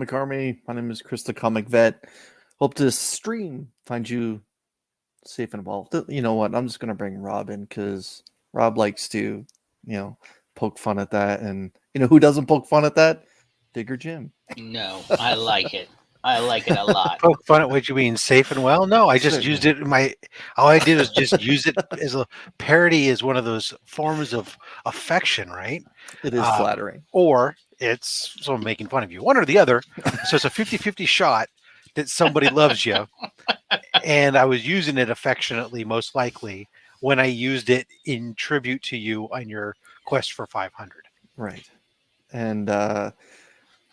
Comic Army. My name is Chris the Comic Vet. Hope this stream finds you safe and well. You know what? I'm just going to bring Rob in because Rob likes to, poke fun at that. And you know who doesn't poke fun at that? Digger Jim. No, I like it. I like it a lot. Poke fun at what you mean, safe and well? No, I just used it in all I did was just use it as a parody, is one of those forms of affection, right? It is flattering. Or it's someone making fun of you. One or the other. So it's a 50-50 shot that somebody loves you. And I was using it affectionately, most likely, when I used it in tribute to you on your quest for 500. Right. And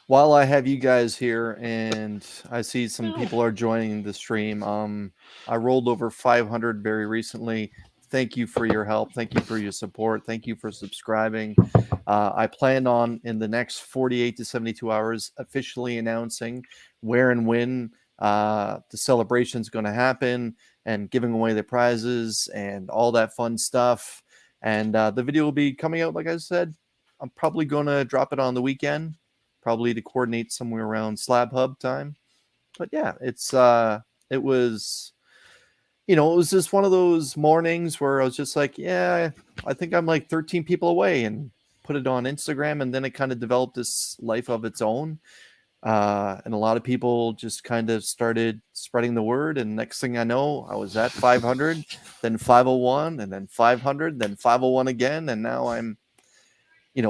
while I have you guys here and I see some people are joining the stream, I rolled over 500 very recently. Thank you for your help. Thank you for your support. Thank you for subscribing. I plan on, in the next 48 to 72 hours, officially announcing where and when the celebration is going to happen and giving away the prizes and all that fun stuff. And the video will be coming out, like I said. I'm probably going to drop it on the weekend, probably to coordinate somewhere around Slab Hub time. But yeah, it was just one of those mornings where I was just like, yeah, I think I'm like 13 people away, and put it on Instagram. And then it kind of developed this life of its own. And a lot of people just kind of started spreading the word. And next thing I know, I was at 500, then 501, and then 500, then 501 again. And now I'm,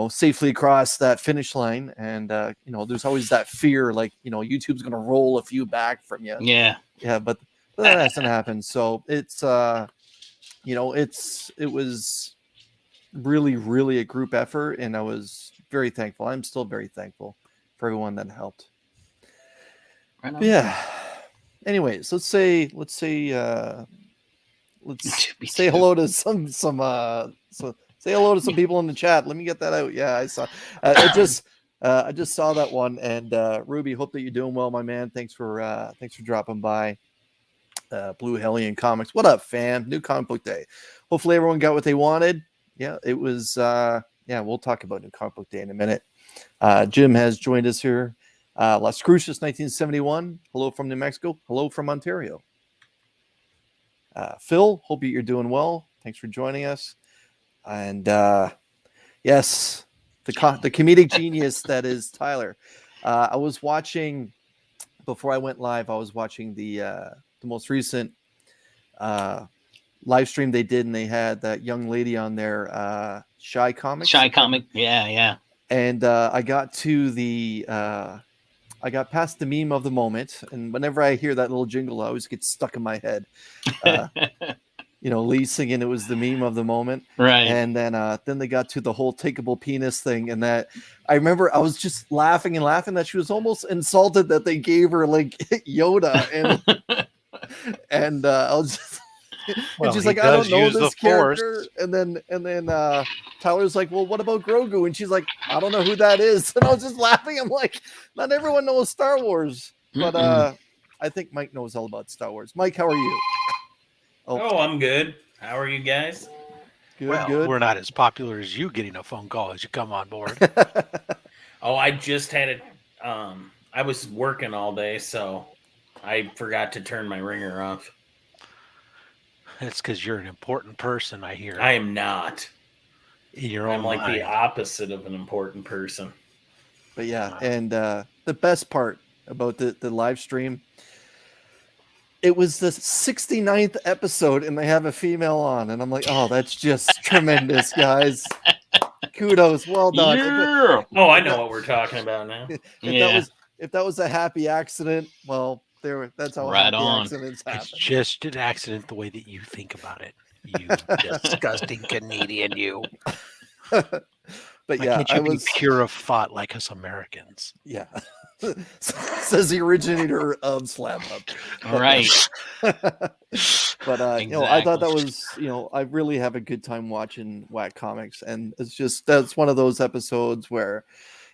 safely across that finish line. And, there's always that fear, like, YouTube's going to roll a few back from you. Yeah. Yeah. But that hasn't happened. So it's, it was really, really a group effort. And I was very thankful. I'm still very thankful for everyone that helped. Right on. Yeah. Anyways, let's say hello to some say hello to some people in the chat. Let me get that out. Yeah, I saw. I just saw that one. And Ruby, hope that you're doing well, my man. Thanks for dropping by. Blue Hellion Comics. What up, fam? New comic book day. Hopefully everyone got what they wanted. Yeah, it was. We'll talk about New Comic Book Day in a minute. Jim has joined us here. Las Cruces 1971. Hello from New Mexico. Hello from Ontario. Phil, hope you're doing well. Thanks for joining us. And yes, the comedic genius that is Tyler. I was watching, before I went live, I was watching the most recent live stream they did, and they had that young lady on there, Shy Comics. Shy Comic, yeah. And I got past the meme of the moment, and whenever I hear that little jingle, I always get stuck in my head. Lee singing, it was the meme of the moment, right? And then they got to the whole takeable penis thing, and that I remember I was just laughing that she was almost insulted that they gave her like Yoda, and I was just. And she's like, I don't know this character. And then Tyler's like, well, what about Grogu? And she's like, I don't know who that is. And I was just laughing. I'm like, not everyone knows Star Wars, but I think Mike knows all about Star Wars. Mike, how are you? Oh, I'm good. How are you guys? Good. We're not as popular as you getting a phone call as you come on board. I just had it. I was working all day, so I forgot to turn my ringer off. That's because you're an important person, I hear. I am not. In your own I'm like mind. the opposite of an important person. But yeah, and the best part about the live stream, it was the 69th episode, and they have a female on, and I'm like, oh, that's just tremendous, guys. Kudos, well done. Yeah. Oh, I know what we're talking about now. If that was a happy accident, well, that's how right happy on. accidents happen. It's just an accident the way that you think about it. You disgusting Canadian, you. But Why yeah, can't you be pure of thought like us Americans? Yeah. Says the originator of Slab Hub. Right. But Exactly. I thought that was, I really have a good time watching Whack Comics, and that's one of those episodes where,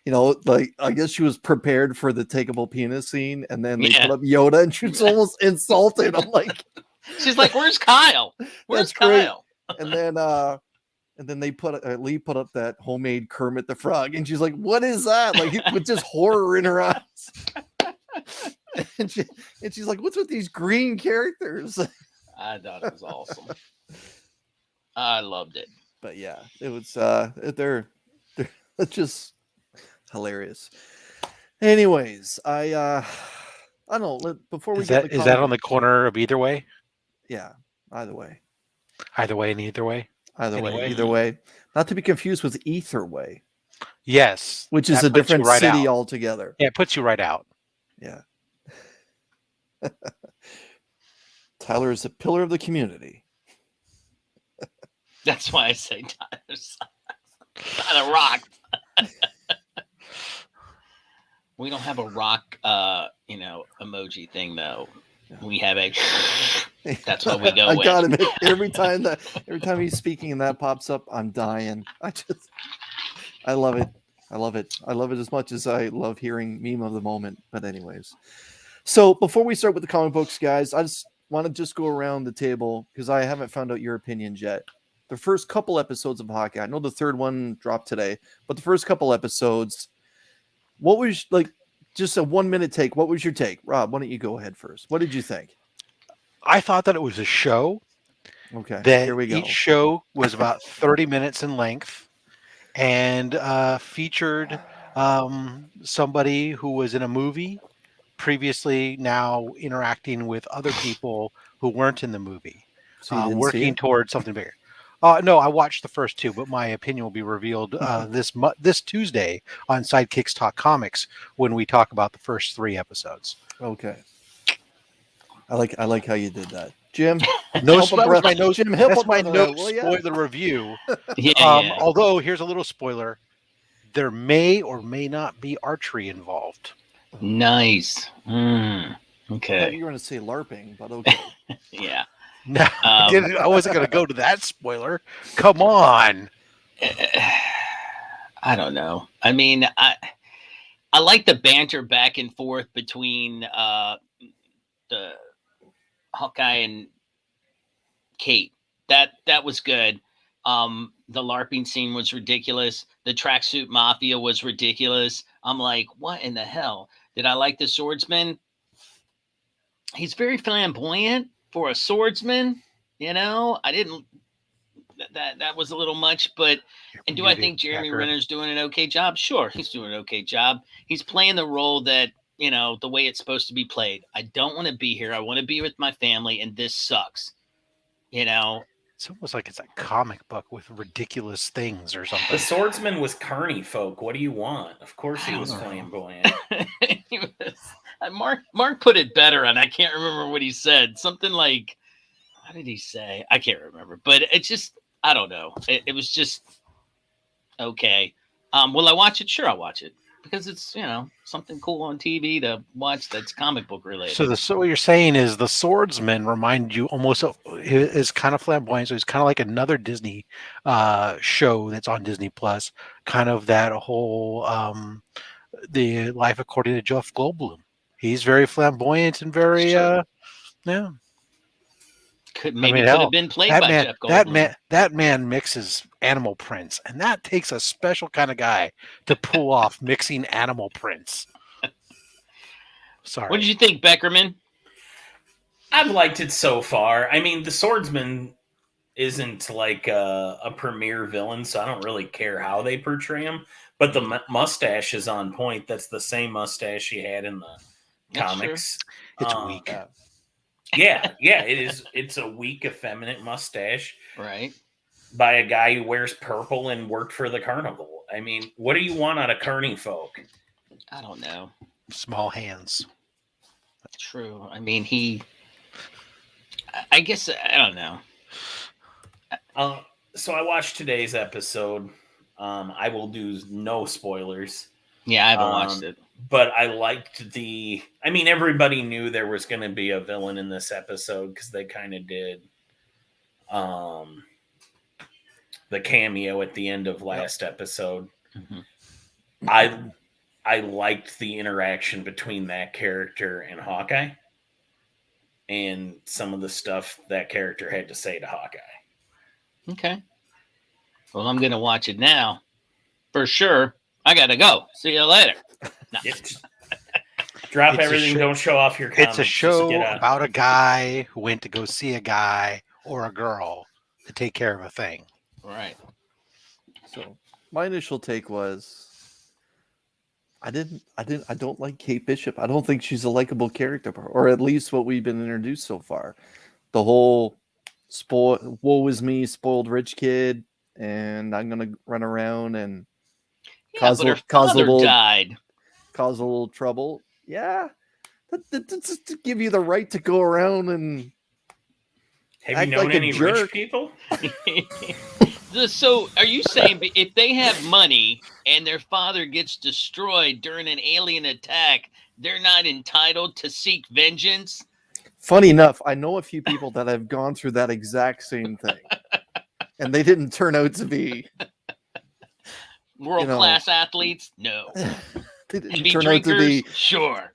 like, I guess she was prepared for the takeable penis scene, and then they put up Yoda, and she was almost insulted. I'm like, she's like, "Where's Kyle? Where's Kyle?" And then they Lee put up that homemade Kermit the Frog, and she's like, "What is that?" Like with just horror in her eyes. and she's like, "What's with these green characters?" I thought it was awesome. I loved it. But yeah, it was they're just hilarious. Anyways, I don't know. Before we Is get that is that on the corner of either way? yeah, either way, Either way and either way. Anyway. either way, not to be confused with Ether Way, Yes, which is that a puts you different right city out. altogether. Yeah, it puts you right out. Yeah. Tyler is a pillar of the community. That's why I say Tyler's not a rock. We don't have a rock, emoji thing though. We have a. That's what we go I with. got him every time he's speaking and that pops up, I'm dying. I love it. I love it. I love it as much as I love hearing meme of the moment. But anyways, so before we start with the comic books, guys, I just want to go around the table because I haven't found out your opinions yet. The first couple episodes of Hawkeye, I know the third one dropped today, but the first couple episodes, what was just a 1 minute take? What was your take, Rob? Why don't you go ahead first? What did you think? I thought that it was a show. Okay, That here we go. each show was about 30 minutes in length and featured somebody who was in a movie previously, now interacting with other people who weren't in the movie, So you didn't see working it? towards something bigger. No, I watched the first two, but my opinion will be revealed this Tuesday on Sidekicks Talk Comics when we talk about the first 3 episodes. Okay. I like how you did that, Jim. No, help a that was brother- my no. Jim, help That's a my brother no out, will ya? spoiler review. Yeah. Although here's a little spoiler: there may or may not be archery involved. Nice. I thought Okay. you were going to say LARPing, but okay. Yeah. No, I wasn't going to go to that spoiler. Come on. I don't know. I mean, I like the banter back and forth between the Hawkeye and Kate. That was good. The LARPing scene was ridiculous. The tracksuit mafia was ridiculous. I'm like, what in the hell? Did I like the swordsman? He's very flamboyant for a swordsman. I didn't. That was a little much, but and do I think Jeremy Renner's doing an okay job? Sure, he's doing an okay job. He's playing the role that the way it's supposed to be played. I don't want to be here. I want to be with my family, and this sucks. It's almost like it's a comic book with ridiculous things or something. The swordsman was carny folk. What do you want? Of course he was flamboyant. Mark put it better, and I can't remember what he said. Something like, how did he say? I can't remember. But it's just, I don't know. It was just okay. Will I watch it? Sure, I'll watch it because it's something cool on TV to watch that's comic book related. So what you're saying is the swordsman reminded you almost is kind of flamboyant. So he's kind of like another Disney show that's on Disney Plus. Kind of that whole the life according to Jeff Goldblum. He's very flamboyant and very yeah. Could have been played by Jeff Goldblum. That man mixes animal prints, and that takes a special kind of guy to pull off mixing animal prints. Sorry. What did you think, Beckerman? I've liked it so far. I mean, the swordsman isn't like a premier villain, so I don't really care how they portray him. But the mustache is on point. That's the same mustache he had in the comics. It's weak. Yeah, it is. It's a weak, effeminate mustache, right? By a guy who wears purple and worked for the carnival. I mean, what do you want out of carny folk? I don't know. Small hands. True. I mean, I guess I don't know. So I watched today's episode. I will do no spoilers. Yeah, I haven't watched it. But I liked everybody knew there was going to be a villain in this episode because they kind of did the cameo at the end of last episode. Mm-hmm. I liked the interaction between that character and Hawkeye and some of the stuff that character had to say to Hawkeye. Okay. Well, I'm gonna watch it now for sure. I gotta go. See you later. No. Drop It's a everything. show- Don't show off your comics. It's a Just show get about a guy who went to go see a guy or a girl to take care of a thing. Right. So my initial take was I don't like Kate Bishop. I don't think she's a likable character, or at least what we've been introduced so far. The whole woe is me, spoiled rich kid, and I'm gonna run around and Yeah, cause but her cause a father little died. cause a little trouble. Yeah, that's to give you the right to go around and Have act you known like a any jerk. rich people? So, are you saying if they have money and their father gets destroyed during an alien attack, they're not entitled to seek vengeance? Funny enough, I know a few people that have gone through that exact same thing, and they didn't turn out to be World class athletes? No. they didn't Heavy turn out to drinkers? be, Sure.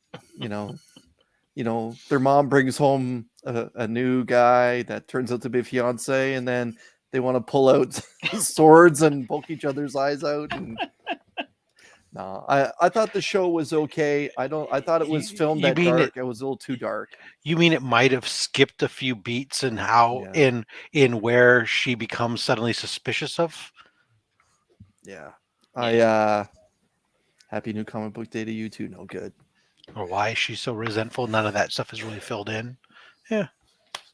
their mom brings home a new guy that turns out to be a fiance, and then they want to pull out swords and poke each other's eyes out. And no, I thought the show was okay. I thought it was filmed You that mean dark. It was a little too dark. You mean it might have skipped a few beats in how Yeah. in where she becomes suddenly suspicious of? Yeah. I happy new comic book day to you too. No good. Or why is she so resentful? None of that stuff is really filled in.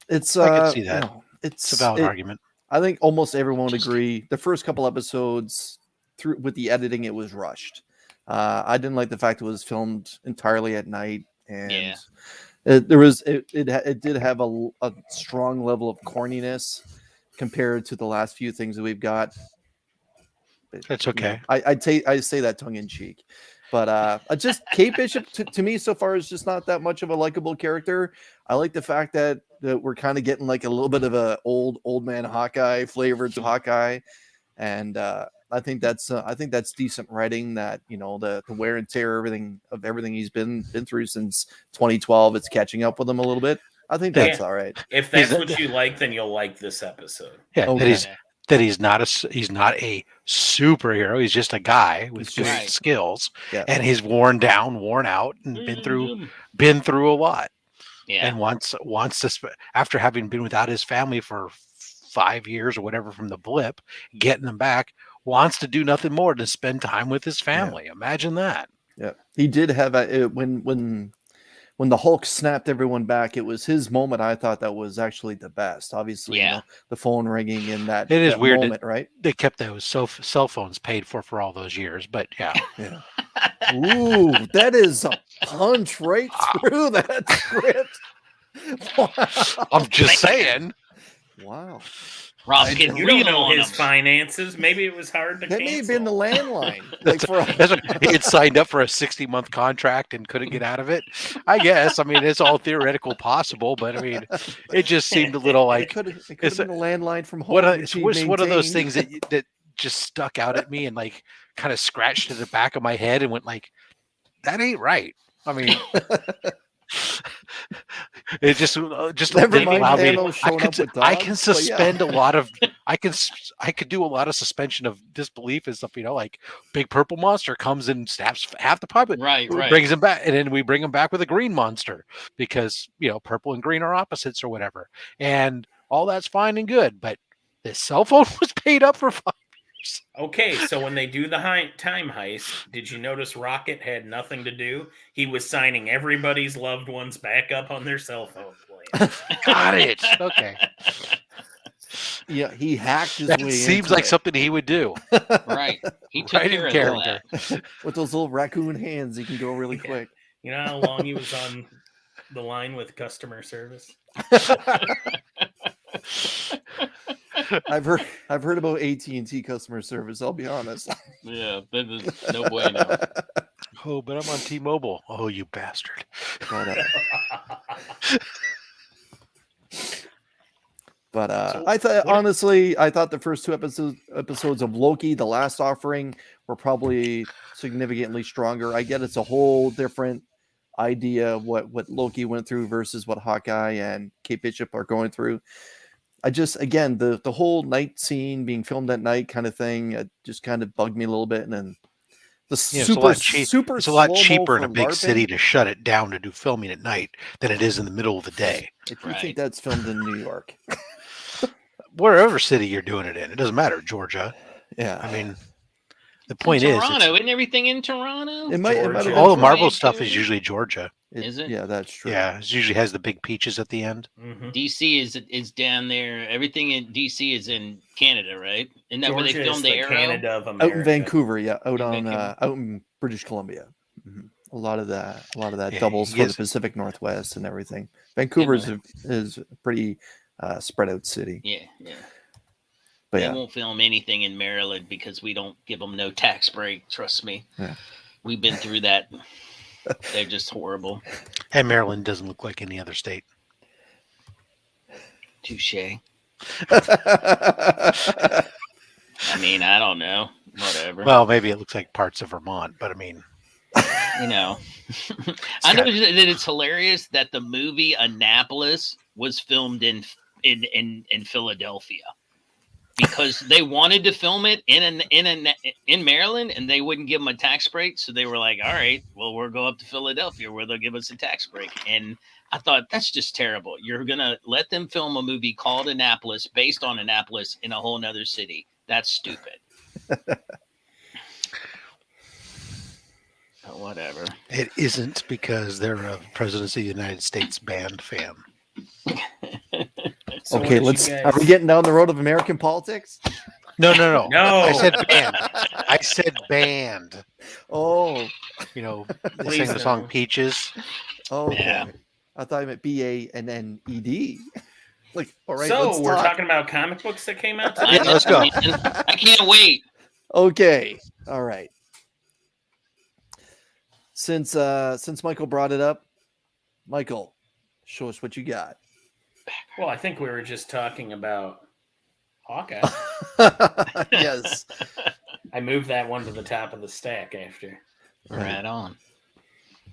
It's I could see that. It's It's a valid argument. I think almost everyone would agree. The first couple episodes, through with the editing, it was rushed. I didn't like the fact it was filmed entirely at night, and Yeah. it did have a strong level of corniness compared to the last few things that we've got. But, That's okay. I say that tongue in cheek, but just Kate Bishop to me so far is just not that much of a likable character. I like the fact that we're kind of getting like a little bit of a old man Hawkeye flavor to Hawkeye, and I think that's decent writing. That the wear and tear everything he's been through since 2012, it's catching up with him a little bit. I think that's all right. If that's what you like, then you'll like this episode. Yeah, Okay. that he's not a superhero. He's just a guy with good Right. skills, Yeah. and he's worn out, and been through a lot. Yeah. And wants to after having been without his family for 5 years or whatever from the blip, getting them back, wants to do nothing more than spend time with his family. Imagine that. Yeah, he did have when the Hulk snapped everyone back. It was his moment. I thought that was actually the best. Obviously, the phone ringing in that. It is that weird moment, right? They kept those cell phones paid for all those years, but yeah. Ooh, that is a punch right through that script. Wow. I'm just saying. Wow. Rob You can don't know his finances. Maybe it was hard to That cancel. may have been the landline. He had signed up for a 60-month contract and couldn't get out of it. I guess. I mean, it's all theoretical possible, but I mean, it just seemed a little like it could have been a landline from home. what are those things that just stuck out at me and like kind of scratched at the back of my head and went like, that ain't right. I mean, it just Never didn't mind allow me Thanos showing up with I dogs, can but yeah. suspend a lot of I could do a lot of suspension of disbelief and stuff, like big purple monster comes and stabs half the puppet, Right. brings him back, and then we bring him back with a green monster because purple and green are opposites or whatever, and all that's fine and good, but this cell phone was paid up for 5 years. Okay, so when they do the time heist, did you notice Rocket had nothing to do? He was signing everybody's loved ones back up on their cell phone plan. Got it. Okay. Yeah, he hacked his That way. seems into like it. something he would do. Right. He took Right in care of character. that. With those little raccoon hands, he can go really Yeah. quick. You know how long he was on the line with customer service? I've heard about AT&T customer service. I'll be honest. Yeah, that is no bueno. Oh, but I'm on T-Mobile. Oh, you bastard. But I thought the first two episodes of Loki, The Last Offering, were probably significantly stronger. I get it's a whole different idea of what Loki went through versus what Hawkeye and Kate Bishop are going through. I just, again, the whole night scene being filmed at night kind of thing, it just kind of bugged me a little bit. And then the Yeah, super it's a lot slow-mo cheaper in for a big LARPing. city to shut it down to do filming at night than it is in the middle of the day. If you Right. think that's filmed in New York, Wherever city you're doing it in, it doesn't matter. Georgia. yeah, I mean, the It's in point is, Toronto. Isn't everything in Toronto? it might have Georgia. all the been Marvel Right, stuff too. is usually Georgia. Is it? Yeah, that's true. Yeah, it usually has the big peaches at the end. Mhm. DC is down there. Everything in DC is in Canada, right? Isn't that where they Georgia filmed is the the Arrow? Canada of Out America. in Vancouver, yeah, In Vancouver? out in British Columbia. Mhm. A lot of that Yeah, doubles for yes. the Pacific Northwest and everything. Vancouver is a pretty spread out city, Yeah, yeah. but They yeah, won't film anything in Maryland because we don't give them no tax break. Trust me. Yeah. We've been through that. They're just horrible. And Maryland doesn't look like any other state. Touche. I mean, I don't know. Whatever. Well, maybe it looks like parts of Vermont, but I mean, You know, I know that it's hilarious that the movie Annapolis was filmed in Philadelphia because they wanted to film it in Maryland and they wouldn't give them a tax break, so they were like, "All right, well, we'll go up to Philadelphia where they'll give us a tax break." And I thought that's just terrible. You're gonna let them film a movie called Annapolis based on Annapolis in a whole nother city. That's stupid. But whatever. it isn't because they're a Presidency of the United States band fan. So what okay, did you let's. guys- Are we getting down the road of American politics? No. No. I said band. I said band. Oh, You know, they Please sang the song no. Peaches. okay. Yeah. I thought I meant BANNED. Like, all right, so let's we're talk. talking about comic books that came out I Yeah, today. let's go. man. I can't wait. Okay, all right. Since Michael brought it up, Michael, show us what you got. Well, I think we were just talking about Hawkeye. Yes. I moved that one to the top of the stack after. Right on.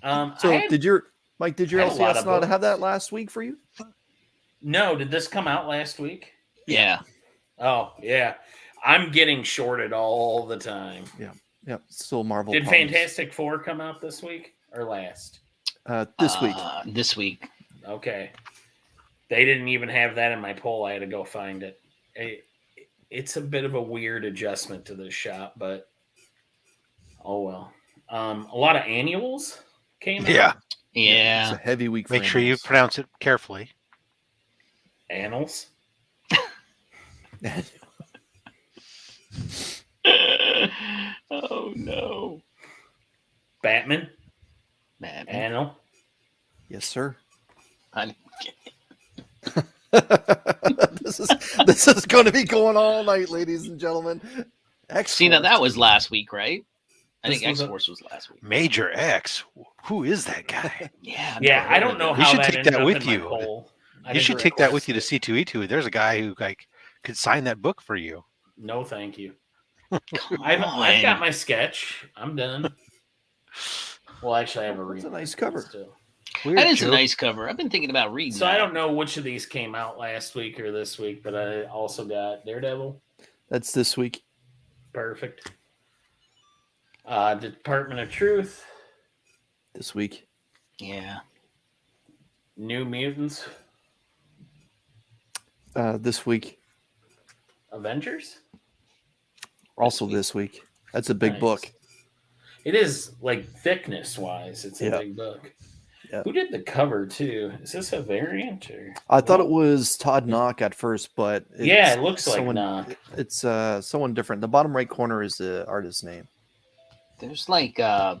So I had- did your I had a lot LCS of not have books. that last week for you? No, did this come out last week? Yeah. Oh, yeah. I'm getting shorted all the time. Yep, still Marvel. Did problems. Fantastic Four come out this week or last? This week? This week. Okay. They didn't even have that in my poll. I had to go find it. It's a bit of a weird adjustment to this shop, but oh well. A lot of annuals came out. Yeah. It's Yeah. a heavy week. For Make sure you animals. pronounce it carefully. Annals. Oh no. Batman. Man. Annal. Yes, sir. I- this is going to be going all night, ladies and gentlemen. See, now that was last week, right? I This think was a- X-Force was last week. Major X. Who is that guy? Yeah. I've Yeah, never I heard don't of know it. You how should that take ended that up with in my you. poll. I You should didn't take that with request you it. to C2E2. There's a guy who could sign that book for you. No, thank you. Come I've got on. my sketch. I'm done. Well, actually, I have a That's read. a nice cover. Still. Weird, That is a Joe. nice cover. I've been thinking about reading So that. I don't know which of these came out last week or this week, but I also got Daredevil. That's this week. Perfect. Department of Truth. This week. Yeah. New Mutants. This week. Avengers. Also week. this week. That's a big Nice. book. It is like thickness wise. It's a Yeah. big book. Yeah. Who did the cover too? Is this a variant or? I thought it was Todd Knock at first, but Yeah, it looks like someone, Knock. It's someone different. The bottom right corner is the artist's name. There's like there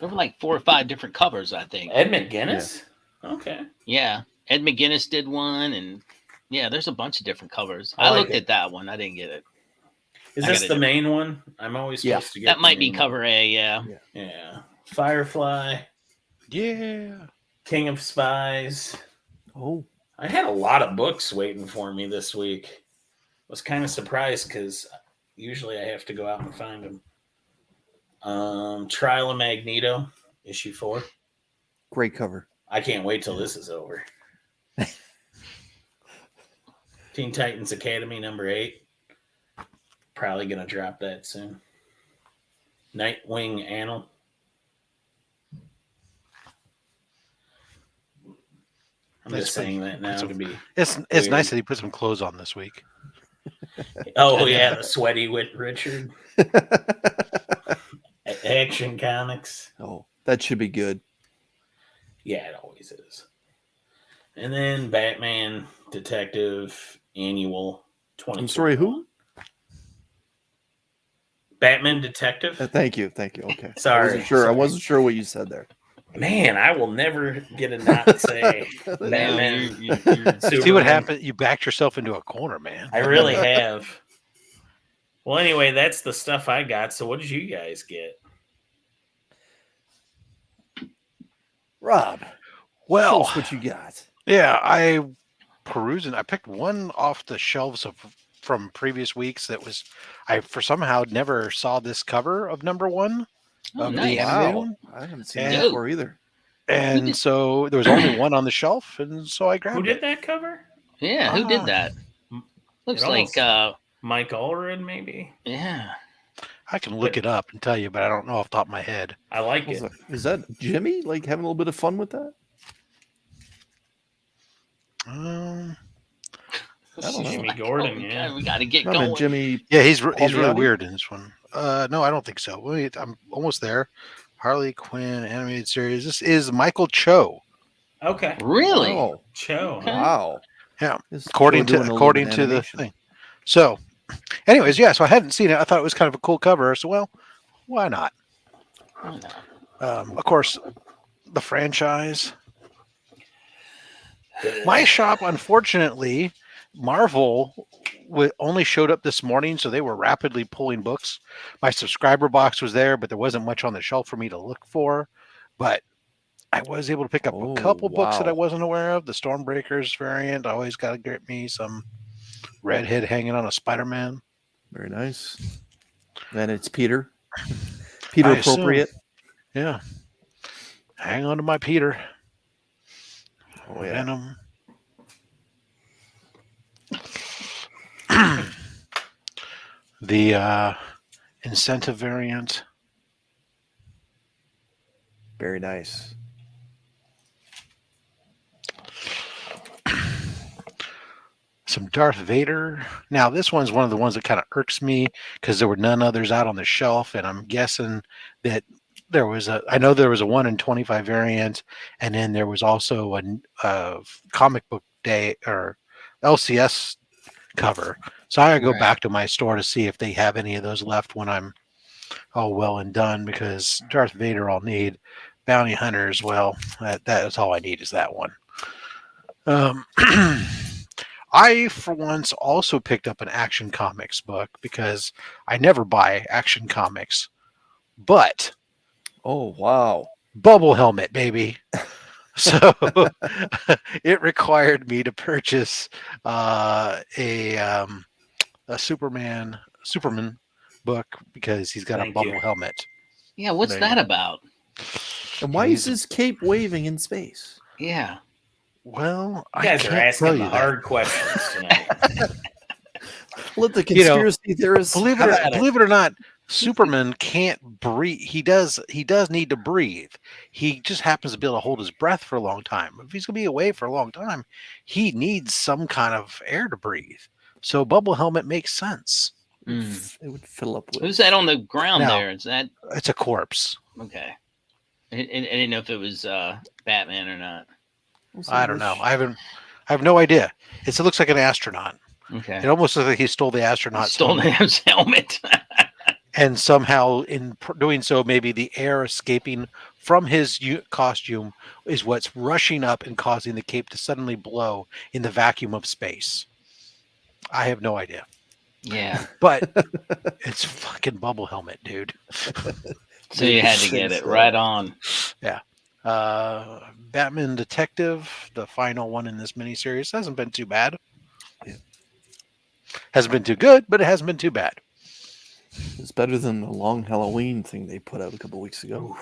were like 4 or 5 different covers, I think. Ed McGuinness. Okay. Yeah. Ed McGuinness did one, and yeah, there's a bunch of different covers. I I like looked it. at that one. I didn't get it. Is I this gotta the do- main one? I'm always Yeah. supposed to get That the might be main cover A, yeah. one. Yeah. Firefly, Yeah. King of Spies. Oh, I had a lot of books waiting for me this week. I was kind of surprised because usually I have to go out and find them. Trial of Magneto, issue 4. great cover. I can't wait till this is over. Teen Titans Academy #8. Probably gonna drop that soon. Nightwing Annal. I'm That's just pretty- saying that now so- to be. It's Weird. nice that he put some clothes on this week. Oh yeah, the sweaty Wit Richard. Action Comics. Oh, that should be good. Yeah, it always is. And then Batman Detective Annual 20. I'm sorry, who? Batman Detective. Thank you. Okay. I Sorry, wasn't sure. I sorry. wasn't sure what you said there. Man, I will never get a not say Batman. you're See what Superman. happened? You backed yourself into a corner, man. I really have. Well, anyway, that's the stuff I got. So, what did you guys get? Rob, show Well, us what you got. yeah, I perusing. I picked one off the shelves from previous weeks that was I for somehow never saw this cover of #1 Oh, of the nice. animated Wow, one. I haven't seen And- that before either. And did- so there was only one on the shelf, and so I grabbed Who did it. that cover? Yeah, who Ah. did that? Looks It like almost- Mike Allred, maybe. yeah. I can look it up and tell you, but I don't know off the top of my head. I like What was it. that? Is that Jimmy like having a little bit of fun with that? Um, I don't know. Jimmy Gordon, Oh, yeah. we got to get I going. mean, Jimmy. yeah, he's really Palmiotti? weird in this one. No, I don't think so. Wait, I'm almost there. Harley Quinn animated series. This is Michael Cho. Okay. Really? Oh, Cho. Okay. wow. Yeah, Is according Joe doing a to little bit of the animation? thing. So, anyways, yeah. So I hadn't seen it. I thought it was kind of a cool cover. So, well, why not? Oh, no. Of course, the franchise. My shop, unfortunately, Marvel only showed up this morning, so they were rapidly pulling books. My subscriber box was there, but there wasn't much on the shelf for me to look for. But I was able to pick up Oh, a couple books that I wow. wasn't aware of. The Stormbreakers variant. I always got to get me some redhead hanging on a Spider-Man. Very nice. And it's Peter. Peter I assume. appropriate. Yeah. Hang on to my Peter. Oh yeah. Venom. The incentive variant. Very nice. Some Darth Vader. Now, this one's one of the ones that kind of irks me because there were none others out on the shelf, and I'm guessing that I know there was a 1 in 25 variant, and then there was also a comic book day or LCS cover. So I gotta go Right. back to my store to see if they have any of those left when I'm all well and done, because Darth Vader I'll need. Bounty Hunters, well, that's all I need is that one. I, for once, also picked up an Action Comics book because I never buy Action Comics. But Oh wow. Bubble Helmet, baby. So it required me to purchase a Superman book because he's got a Thank bubble you. helmet. Yeah, what's There you that go. about? And why is He's- his cape waving in space? Yeah. Well, You I guys are can't tell asking you the that. hard questions tonight. Let the You know, conspiracy theorists Believe have at it or not, Superman can't breathe. He does need to breathe. He just happens to be able to hold his breath for a long time. If he's gonna be away for a long time, he needs some kind of air to breathe. So bubble helmet makes sense. Mm. It would fill up with. Who's that on the ground Now- there? Is that It's a corpse. okay? I didn't know if it was Batman or not. I don't know. I have no idea. It looks like an astronaut. Okay. It almost looks like he stole the astronaut Stole his helmet. and somehow in doing so, maybe the air escaping from his costume is what's rushing up and causing the cape to suddenly blow in the vacuum of space. I have no idea, Yeah. but it's fucking bubble helmet, dude. So you had to get it right on. Batman Detective, the final one in this miniseries, hasn't been too bad. Yeah. Hasn't been too good, but it hasn't been too bad. It's better than the long Halloween thing they put out a couple weeks ago.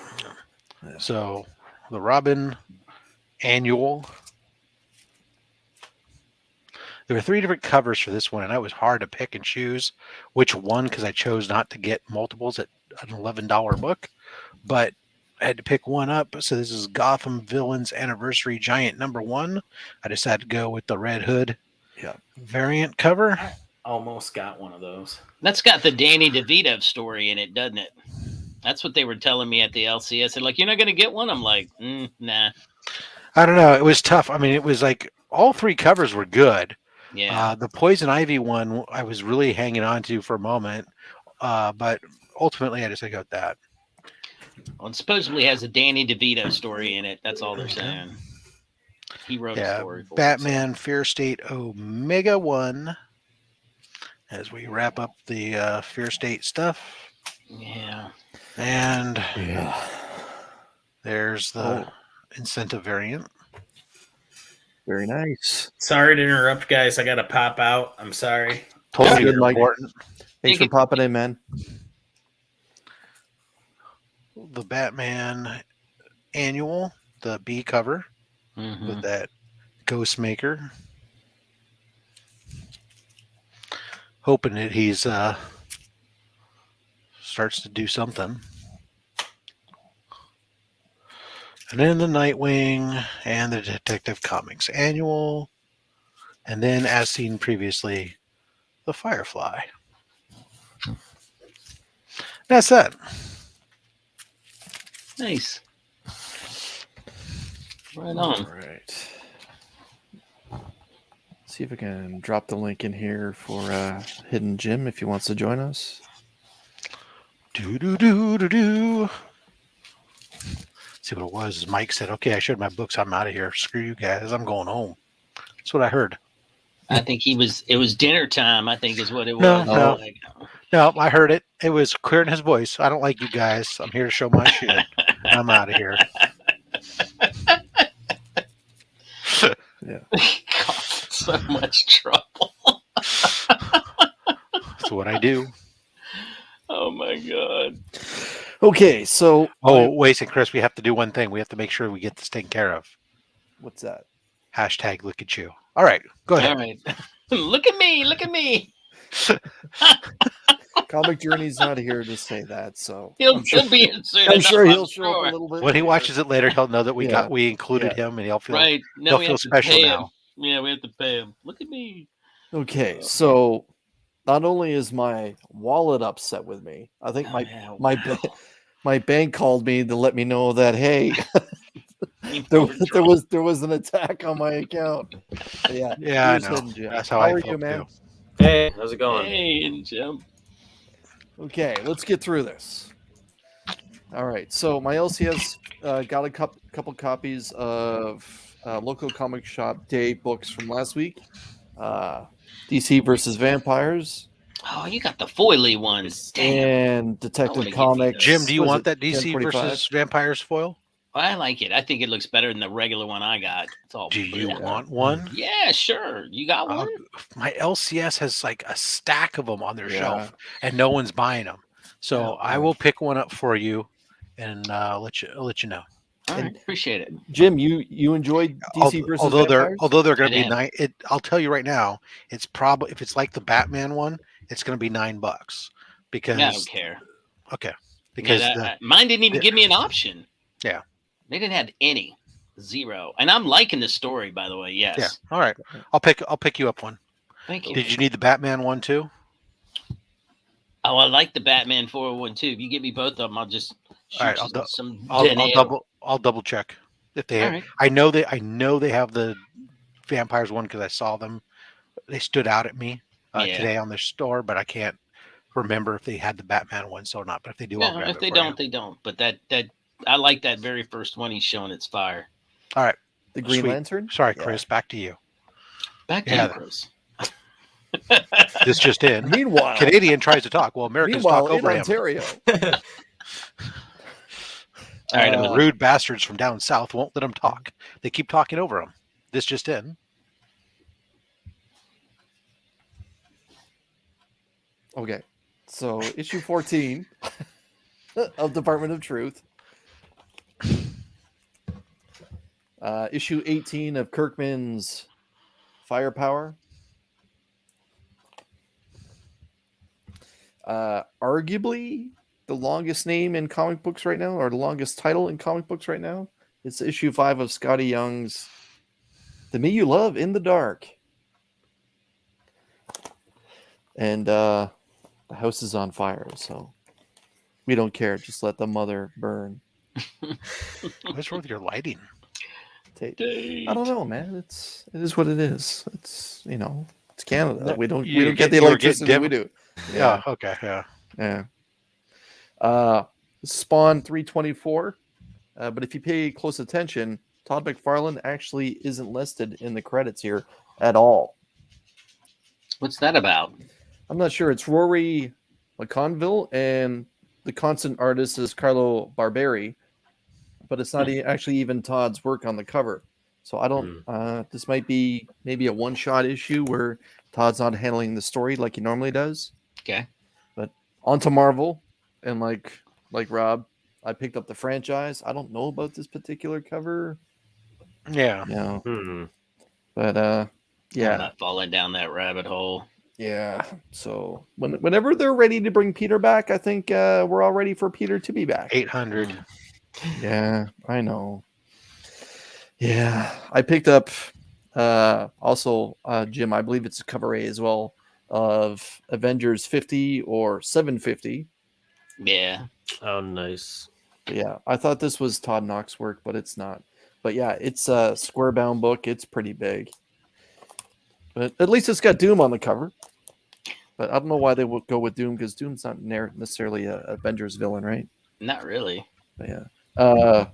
So the Robin annual. There were 3 different covers for this one, and it was hard to pick and choose which one because I chose not to get multiples at an $11 book. But I had to pick one up. So this is Gotham Villains Anniversary Giant #1. I decided to go with the Red Hood variant cover. I almost got one of those. That's got the Danny DeVito story in it, doesn't it? That's what they were telling me at the LCS. They're like, "You're not going to get one." I'm like, "Nah." I don't know. It was tough. I mean, it was like all 3 covers were good. Yeah. The Poison Ivy one I was really hanging on to for a moment, but ultimately I just got that. Well, it supposedly has a Danny DeVito story in it. That's all they're saying. He wrote a story for Batman Fear State Omega 1 as we wrap up the Fear State stuff. Yeah. And there's the incentive variant. Very nice. Sorry to interrupt, guys. I got to pop out. I'm sorry. Totally Good, Mike. important. Thanks for popping in, man. The Batman annual, the B cover with that Ghost Maker. Hoping that he's starts to do something. And then the Nightwing and the Detective Comics annual. And then, as seen previously, the Firefly. That's it. Nice. Right on. All right. See if I can drop the link in here for Hidden Jim if he wants to join us. Do. See what it was. Mike said, "Okay, I showed my books. I'm out of here. Screw you guys. I'm going home." That's what I heard. I think it was dinner time, I think is what it was. No, I heard it. It was clear in his voice. I don't like you guys. I'm here to show my shit. I'm out of here. Yeah. God, so much trouble. That's what I do. Oh my God. Okay, so wait a second, Chris. We have to do one thing. We have to make sure we get this taken care of. what's that? Hashtag look at you. All right, go ahead. All right. Look at me. Look at me. Comic Journey's not here to say that, so He'll be in soon. I'm enough, sure he'll show up sure. a little bit. When he later. watches it later, he'll know that we included him, and he'll feel Right. No, he'll we feel have to special pay now. him. Yeah, we have to pay him. Look at me. Okay, so not only is my wallet upset with me, I think my bank called me to let me know that hey, there was an attack on my account. So yeah, Yeah, I here's know. Hidden Jim. That's how How I are felt you, man? too. Hey, how's it going? Hey, and Jim. Okay, let's get through this. All right, so my LCS got a couple copies of local comic shop day books from last week. DC versus Vampires Oh, you got the foily ones. Damn. and I wanna Detective give you Comics. Jim, do you what is want it, that DC 1025? versus Vampires foil? I like it. I think it looks better than the regular one I got. It's all Do you blue. want one? Yeah, sure. You got one? My LCS has like a stack of them on their Yeah. shelf, and no one's buying them. So Yeah. I will pick one up for you, and let you know. All right, appreciate it. Jim, you enjoyed DC versus Vampires? Although they're going to I be did. I'll tell you right now, it's probably if it's like the Batman one, it's going to be $9 because I don't care. okay because mine didn't even give me an option. Yeah. They didn't have any. Zero. And I'm liking the story, by the way. Yes. yeah. All right, I'll pick you up one. Thank you. Did you need the Batman one too? Oh, I like the Batman 401 too. If you give me both of them, I'll just shoot All right, some I'll double check if they. All Have, right. I know they have the Vampires one because I saw them. They stood out at me today on their store, but I can't remember if they had the Batman one or not. But if they do, I'll No, grab if it they for don't, you. they don't. But that I like that very first one he's showing. It's fire. All right, The Green Sweet. Lantern? Sorry, Yeah. Chris. Back to you. Back to Yeah. you, Chris. This just in. Meanwhile, Canadian tries to talk. Well, Americans talk in over him. Ontario. All right, And the rude bastards from down south won't let him talk. They keep talking over him. This just in. Okay, so issue 14 of Department of Truth. Issue 18 of Kirkman's Firepower. Arguably the longest name in comic books right now, or the longest title in comic books right now. It's issue 5 of Scotty Young's "The Me You Love in the Dark," and the house is on fire, so we don't care. Just let the mother burn. What's wrong with your lighting? I don't know, man. It is what it is. It's it's Canada. No, We don't you get the were getting electricity we do. Yeah. Okay. Yeah. Yeah. Spawn 324. But if you pay close attention, Todd McFarlane actually isn't listed in the credits here at all. What's that about? I'm not sure. It's Rory McConville, and the constant artist is Carlo Barberi, but it's not actually even Todd's work on the cover. So I don't. This might be maybe a one-shot issue where Todd's not handling the story like he normally does. Okay. But on to Marvel, and like Rob, I picked up the franchise. I don't know about this particular cover. Yeah. But I'm yeah. not falling down that rabbit hole. Yeah. So whenever they're ready to bring Peter back, I think we're all ready for Peter to be back. 800. Yeah, I know. Yeah, I picked up also Jim. I believe it's a cover A as well of Avengers 50 or 750. Yeah. Oh, nice. But yeah, I thought this was Todd Knox's work, but it's not. But yeah, it's a square bound book. It's pretty big. But at least it's got Doom on the cover. But I don't know why they would go with Doom, because Doom's not necessarily a Avengers villain, right? Not really. But yeah.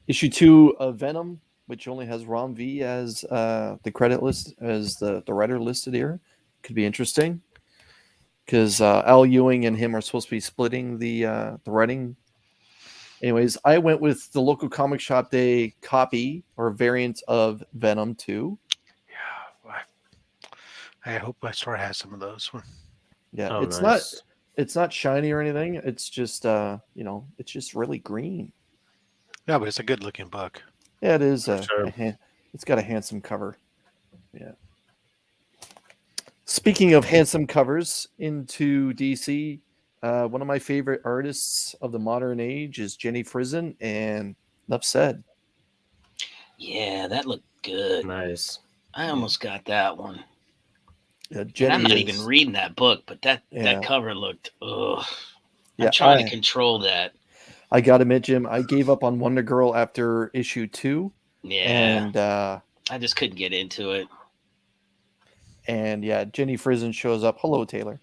Issue 2 of Venom, which only has Ron V as the credit list, as the writer listed here. Could be interesting. Because Al Ewing and him are supposed to be splitting the writing. Anyways, I went with the local comic shop day copy or variant of Venom 2. Yeah. I hope my store has some of those. Yeah, Oh, it's nice. not shiny or anything. It's just it's just really green. Yeah, but it's a good looking book. Yeah, it is. Sure. It's got a handsome cover. Yeah. Speaking of handsome covers, into DC, one of my favorite artists of the modern age is Jenny Frison, and enough said. Yeah, that looked good. Nice. I almost got that one. Yeah, And Jenny I'm not is- even reading that book, but that cover looked. Ugh. Yeah, I'm trying to control that. I got to admit, Jim, I gave up on Wonder Girl after issue 2. Yeah. And I just couldn't get into it. And yeah, Jenny Frison shows up. Hello, Taylor.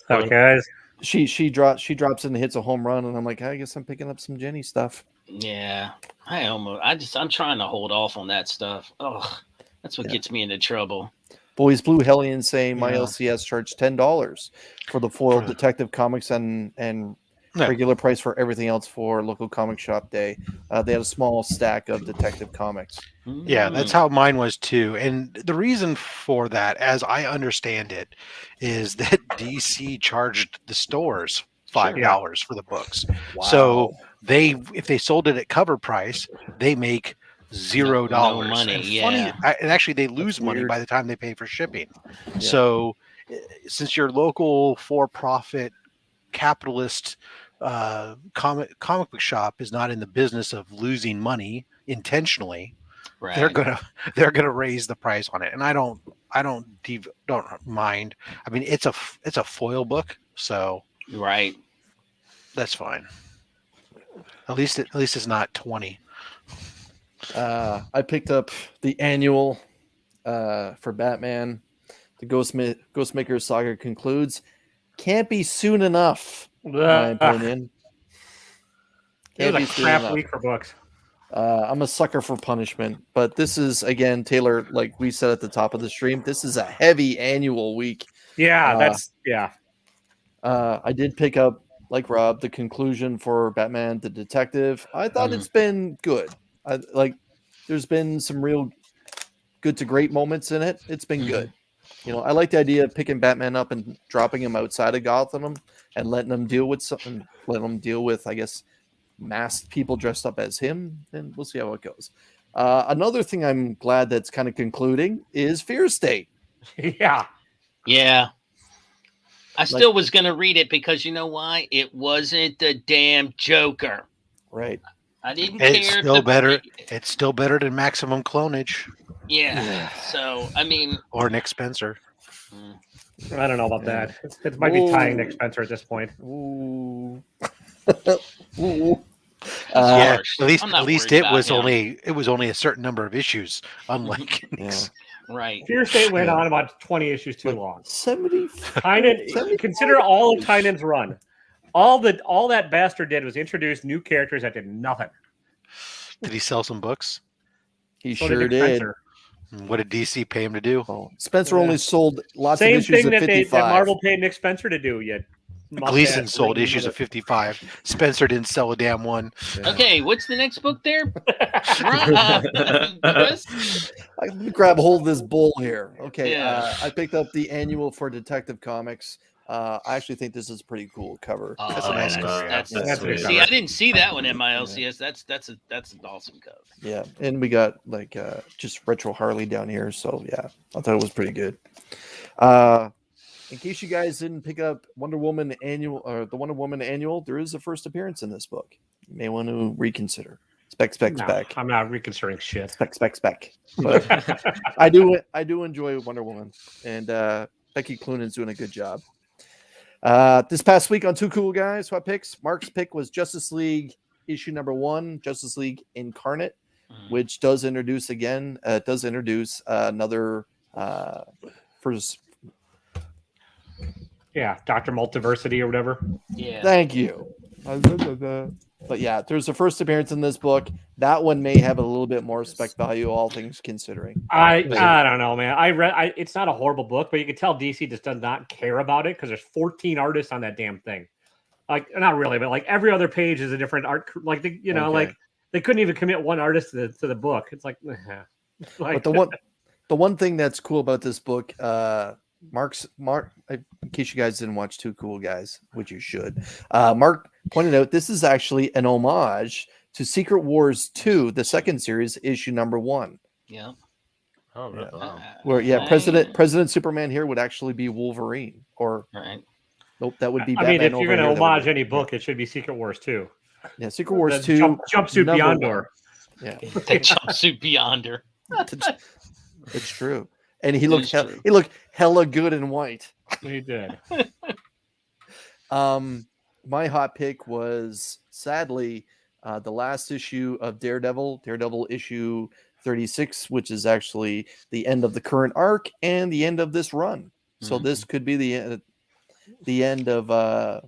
What's up, guys? She drops in and hits a home run, and I'm like, I guess I'm picking up some Jenny stuff. Yeah. I'm trying to hold off on that stuff. Oh, that's what gets me into trouble. Boys Blue Hellion saying my Yeah. LCS charged $10 for the foil Detective Comics and regular price for everything else for local comic shop day. They had a small stack of Detective Comics. Yeah, that's how mine was too. And the reason for that, as I understand it, is that DC charged the stores $5 for the books. Wow. So if they sold it at cover price, they make $0. No money, And yeah. and actually they lose money weird. by the time they pay for shipping. Yeah. So since your local for-profit capitalist comic book shop is not in the business of losing money intentionally, Right. they're gonna raise the price on it, and I don't mind. I mean, it's a foil book, so Right. that's fine. At least it's not 20. I picked up the annual for Batman. The Ghostmaker saga concludes. Can't be soon enough, in my opinion. It Can't was be a soon crap enough. week for books. I'm a sucker for punishment, but this is, again, Taylor, like we said at the top of the stream, this is a heavy annual week. Yeah, I did pick up, like Rob, the conclusion for Batman the Detective. I thought it's been good. There's been some real good to great moments in it. It's been good. I like the idea of picking Batman up and dropping him outside of Gotham and letting him deal with something, I guess, masked people dressed up as him, and we'll see how it goes. Another thing I'm glad that's kind of concluding is Fear State. yeah. Yeah. I still was going to read it because you know why? It wasn't the damn Joker. Right. I didn't It's care. still better. It's still better than Maximum Clonage Yeah. So, I mean. or Nick Spencer. I don't know about Yeah. that. It might be tying Whoa. Nick Spencer at this point. Ooh. He's Yeah, harsh. at I'm not least worried it about was him. only a certain number of issues, unlike Yeah. Right. Fear State went Yeah. on about 20 issues too long. 70. Consider all of Tynan's run. All that bastard did was introduce new characters that did nothing. Did he sell some books? He So sure Nick did. Spencer. What did DC pay him to do? Oh, Spencer Yeah. only sold lots Same of issues thing of that 55. Marvel paid Nick Spencer to do. Yet Gleason sold issues of 55. Spencer didn't sell a damn one. Okay, what's the next book there? Chris? Let me grab hold of this bull here. Okay, Yeah. I picked up the annual for Detective Comics. I actually think this is a pretty cool cover. Oh, That's a nice cover. That's That's sweet. a See, cover. I didn't see that one in my LCS. That's an awesome cover. Yeah, and we got like just retro Harley down here. So yeah, I thought it was pretty good. In case you guys didn't pick up Wonder Woman annual or the Wonder Woman annual, there is a first appearance in this book. You may want to reconsider. Spec. I'm not reconsidering shit. Spec. But I do enjoy Wonder Woman, and Becky Cloonan's doing a good job. This past week on Two Cool Guys, what picks? Mark's pick was Justice League issue number 1, Justice League Incarnate, which does introduce another first. Yeah, Dr. Multiversity or whatever. Yeah. Thank you. But yeah, there's a first appearance in this book. That one may have a little bit more spec value, all things considering. I don't know, man. It's not a horrible book, but you can tell DC just does not care about it because there's 14 artists on that damn thing. Like, not really, but like every other page is a different art. Like, like they couldn't even commit one artist to the book. It's like, But the one thing that's cool about this book, Mark, in case you guys didn't watch Two Cool Guys, which you should, Mark pointed out this is actually an homage to Secret Wars 2, the second series, issue number 1. Yeah. Oh, Yeah. wow. Where President Superman here would actually be Wolverine, or Right. nope, that would be. I mean, Batman if you're over going to here, that would homage be- any book, it should be Secret Wars 2. Yeah, Secret Wars The 2, jumpsuit number Beyonder. 1. Yeah, The jumpsuit Beyonder. it's true. And he looked hella good in white. He did. My hot pick was sadly the last issue of Daredevil issue 36, which is actually the end of the current arc and the end of this run. So this could be the end of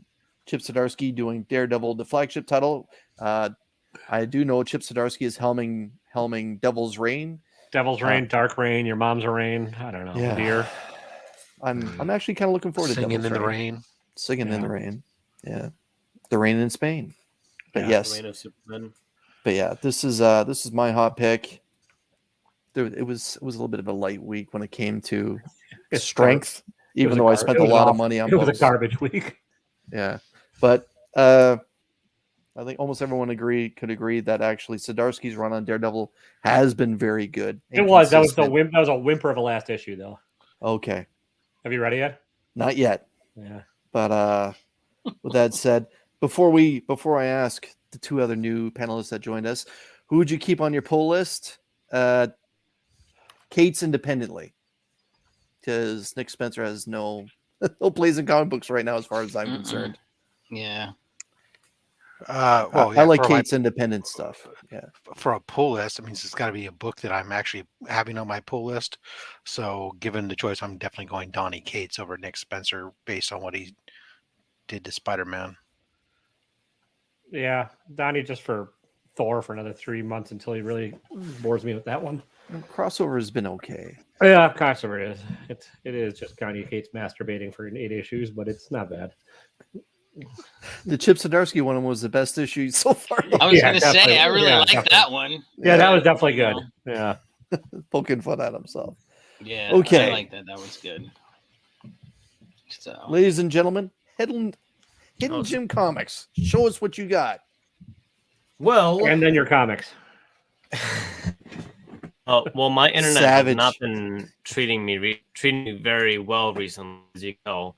Chip Zdarsky doing Daredevil, the flagship title. I do know Chip Zdarsky is helming Devil's Reign. Devil's Reign, Dark Reign, Your Mom's a Rain. I don't know. Yeah. Deer. I'm actually kind of looking forward to Singing Devil's in the Reign. rain. Singing in the rain. Yeah. The rain in Spain. But yes. Reign of Superman. But yeah, this is my hot pick. It was a little bit of a light week when it came to It's strength, even though I spent a lot of money on It was a both. garbage week. Yeah. But I think almost everyone could agree that actually Zdarsky's run on Daredevil has been very good. It was. That was a whimper of a last issue, though. Okay. Have you read it yet? Not yet. Yeah. But with that said, before I ask the two other new panelists that joined us, who would you keep on your pull list? Kate's independently, because Nick Spencer has no plays in comic books right now, as far as I'm concerned. Yeah. I like Kate's independent stuff. Yeah. For a pull list, it means it's got to be a book that I'm actually having on my pull list. So, given the choice, I'm definitely going Donny Cates over Nick Spencer based on what he did to Spider-Man. Yeah. Donnie just for Thor for another 3 months until he really bores me with that one. Crossover has been okay. Yeah, crossover is. It is just Kanye Cates masturbating for 8 issues, but it's not bad. The Chip Zdarsky one was the best issue so far. I was Yeah, going to say, definitely. I really Yeah, liked definitely. that one. Yeah, that was definitely good. Yeah. Poking fun at himself. Yeah. Okay. I like that. That was good. So, Ladies and gentlemen, Hidden Gym Comics. Show us what you got. Well, And then your comics. well, my internet Savage. has not been treating me very well recently, as you know.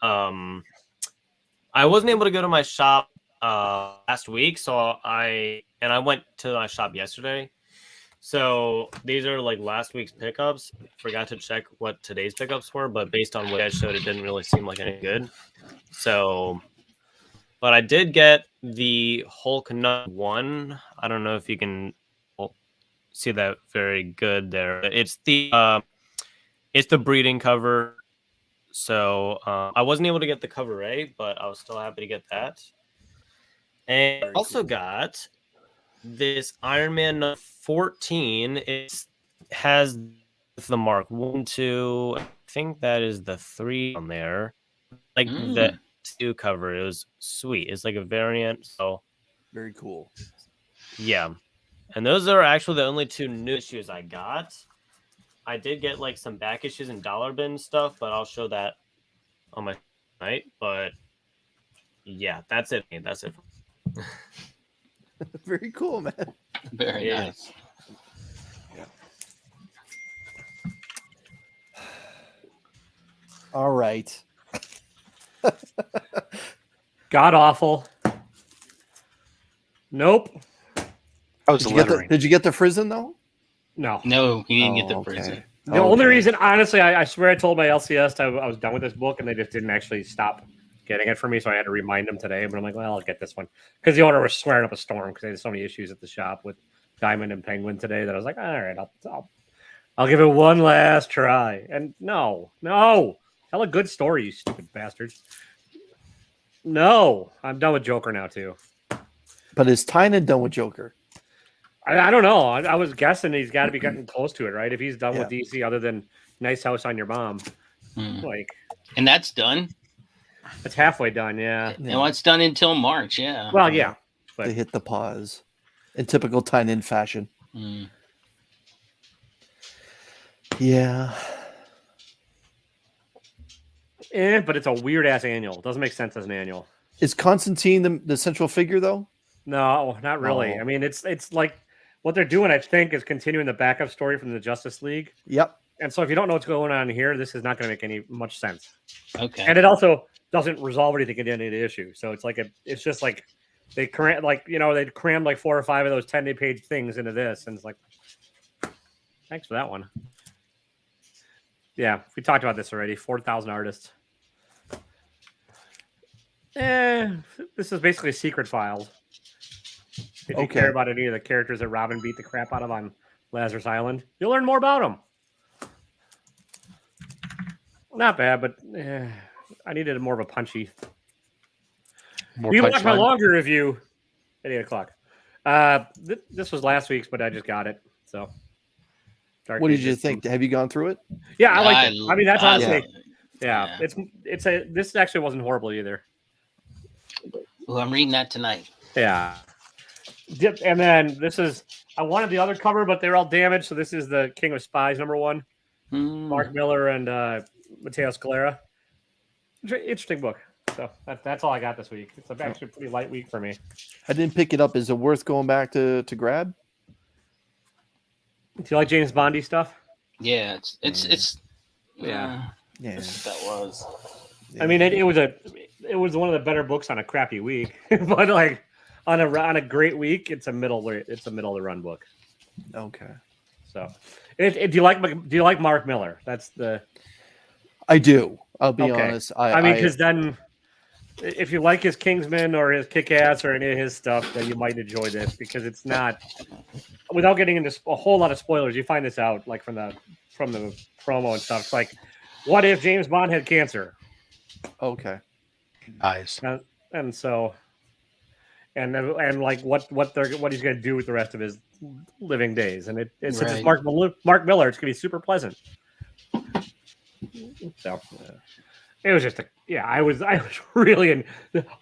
I wasn't able to go to my shop last week, so I went to my shop yesterday. So these are like last week's pickups. Forgot to check what today's pickups were, but based on what I showed, it didn't really seem like any good. So, but I did get the Hulk #1. I don't know if you can see that very good there. It's the breeding cover. So I wasn't able to get the cover A, but I was still happy to get that. And Very also cool. got this Iron Man 14. It has the Mark 1, 2. I think that is the 3 on there. Like the 2 cover. It was sweet. It's like a variant. So Very cool. yeah. And those are actually the only 2 new issues I got. I did get like some back issues and dollar bin stuff, but I'll show that on my night. But yeah, that's it. That's it. Very cool, man. Very Yeah. nice. All right. God awful. Nope. That was Did the you, get the, lettering. did you get the Frizen though? No. No, he didn't get Oh, the prison. The only Okay. reason, honestly, I swear I told my LCS I was done with this book, and they just didn't actually stop getting it for me, so I had to remind them today. But I'm like, well, I'll get this one because the owner was swearing up a storm because they had so many issues at the shop with Diamond and Penguin today that I was like, all right, I'll give it one last try. And no, tell a good story, you stupid bastards. No, I'm done with Joker now too. But is Tynan done with Joker? I don't know. I was guessing he's got to be getting close to it, right? If he's done with Yeah. DC, other than Nice House on Your Mom, Mm. like And that's done. it's halfway done. Yeah. No, it's done until March. Yeah. Well, yeah. But They hit the pause in typical Tynan fashion. Mm. Yeah. but it's a weird ass annual. It doesn't make sense as an annual. Is Constantine the central figure though? No, not really. Oh. I mean, it's like what they're doing. I think is continuing the backup story from the Justice League. Yep. And so, if you don't know what's going on here, this is not going to make much sense. Okay. And it also doesn't resolve anything at the end of the issue. So it's like it's just like they crammed they crammed like 4 or 5 of those 10-day page things into this, and it's like, thanks for that one. Yeah, we talked about this already. 4,000 artists. This is basically secret files. If you Okay. care about any of the characters that Robin beat the crap out of on Lazarus Island, you'll learn more about them. Not bad, but I needed more of a punchy. More You watched my punchline. longer review at 8 o'clock. This was last week's, but I just got it. So, Dark What did Age you is- think? Have you gone through it? Yeah, I liked it. I mean, that's honestly, Yeah. this actually wasn't horrible either. Well, I'm reading that tonight. Yeah. And then I wanted the other cover, but they're all damaged. So this is the King of Spies #1, Mm. Mark Miller and Mateo Scalera. Interesting book. So that's all I got this week. It's actually a pretty light week for me. I didn't pick it up. Is it worth going back to grab? Do you like James Bondy stuff? Yeah, it's Yeah. Yeah. that's what that was. I mean, it was one of the better books on a crappy week, but like on a great week, it's a middle of the run book. Okay. So, do you like Mark Miller? That's the. I do. I'll be Okay. honest. I mean, because then, if you like his Kingsman or his Kick-Ass or any of his stuff, then you might enjoy this because it's not. Without getting into a whole lot of spoilers, you find this out like from the promo and stuff. It's like, what if James Bond had cancer? Okay. Eyes. And so, and like what he's going to do with the rest of his living days, and since it's Mark Miller, it's going to be super pleasant. So, it was just I was really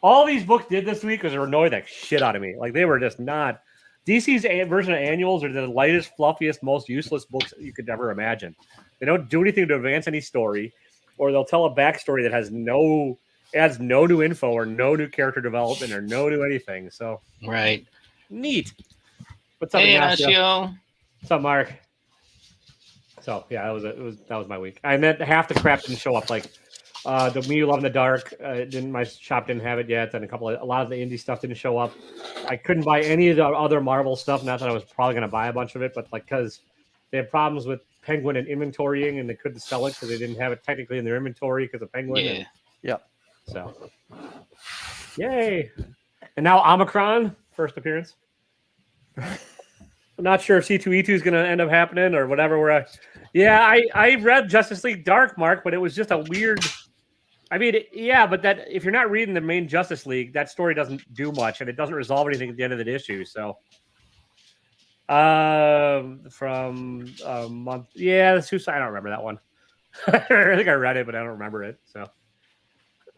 all these books did this week was annoy the shit out of me. Like they were just not. DC's version of annuals are the lightest, fluffiest, most useless books you could ever imagine. They don't do anything to advance any story, or they'll tell a backstory that adds no new info or no new character development or no new anything. So Right. neat. What's up, Hey, Ignacio? Ignacio. What's up, Mark? So yeah, that was my week. And then half the crap didn't show up. Like The Me You Love in the Dark. My shop didn't have it yet, and a lot of the indie stuff didn't show up. I couldn't buy any of the other Marvel stuff. Not that I was probably going to buy a bunch of it, but like because they had problems with Penguin and inventorying, and they couldn't sell it because they didn't have it technically in their inventory because of Penguin. Yeah. And, Yeah. so, yay! And now Omicron first appearance. I'm not sure if C2E2 is going to end up happening or whatever. I read Justice League Dark, Mark, but it was just a weird. I mean, yeah, but that if you're not reading the main Justice League, that story doesn't do much, and it doesn't resolve anything at the end of the issue. So, from a month, the Suicide. I don't remember that one. I think I read it, but I don't remember it. So,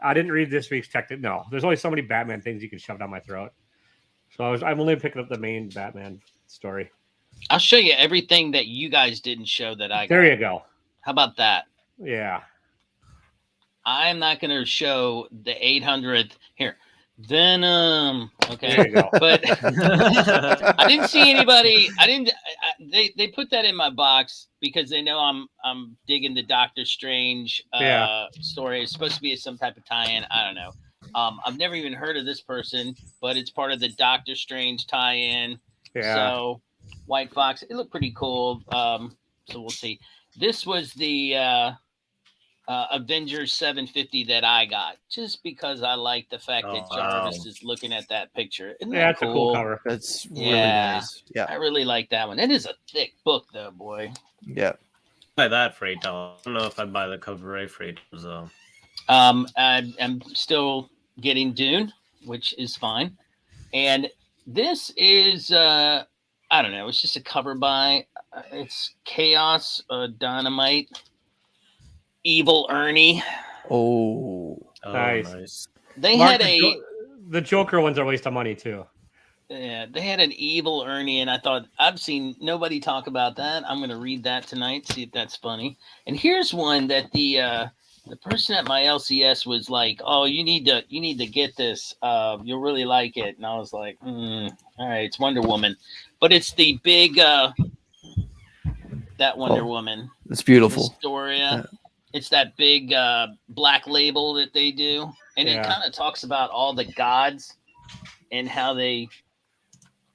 I didn't read this week's Tech. No, there's only so many Batman things you can shove down my throat. So I'm only picking up the main Batman story. I'll show you everything that you guys didn't show that I got. There you go. How about that? Yeah. I'm not going to show the 800th here. Venom. Okay. There you go. But I didn't see anybody. They put that in my box because they know I'm digging the Doctor Strange story. It's supposed to be some type of tie-in. I don't know. I've never even heard of this person, but it's part of the Doctor Strange tie-in. Yeah. So White Fox, it looked pretty cool. So we'll see. This was the Avengers 750 that I got, just because I like the fact that Jarvis is looking at that picture. Isn't that That's cool? a cool cover. That's really nice. Yeah. I really like that one. It is a thick book, though, boy. Yeah. Buy that for $8. I don't know if I'd buy the cover A for $8. So. I'm still getting Dune, which is fine. And this is, I don't know, it's just a cover by, it's Chaos, Dynamite, Evil Ernie. Oh, Nice. They Mark, had the Joker ones are a waste of money, too. Yeah, they had an Evil Ernie, and I thought, I've seen nobody talk about that. I'm going to read that tonight, see if that's funny. And here's one that the person at my LCS was like, "Oh, you need to get this. You'll really like it." And I was like, "All right, it's Wonder Woman," but it's the big that Wonder Woman. it's beautiful. Historia. Yeah. It's that big black label that they do, and it kind of talks about all the gods and how they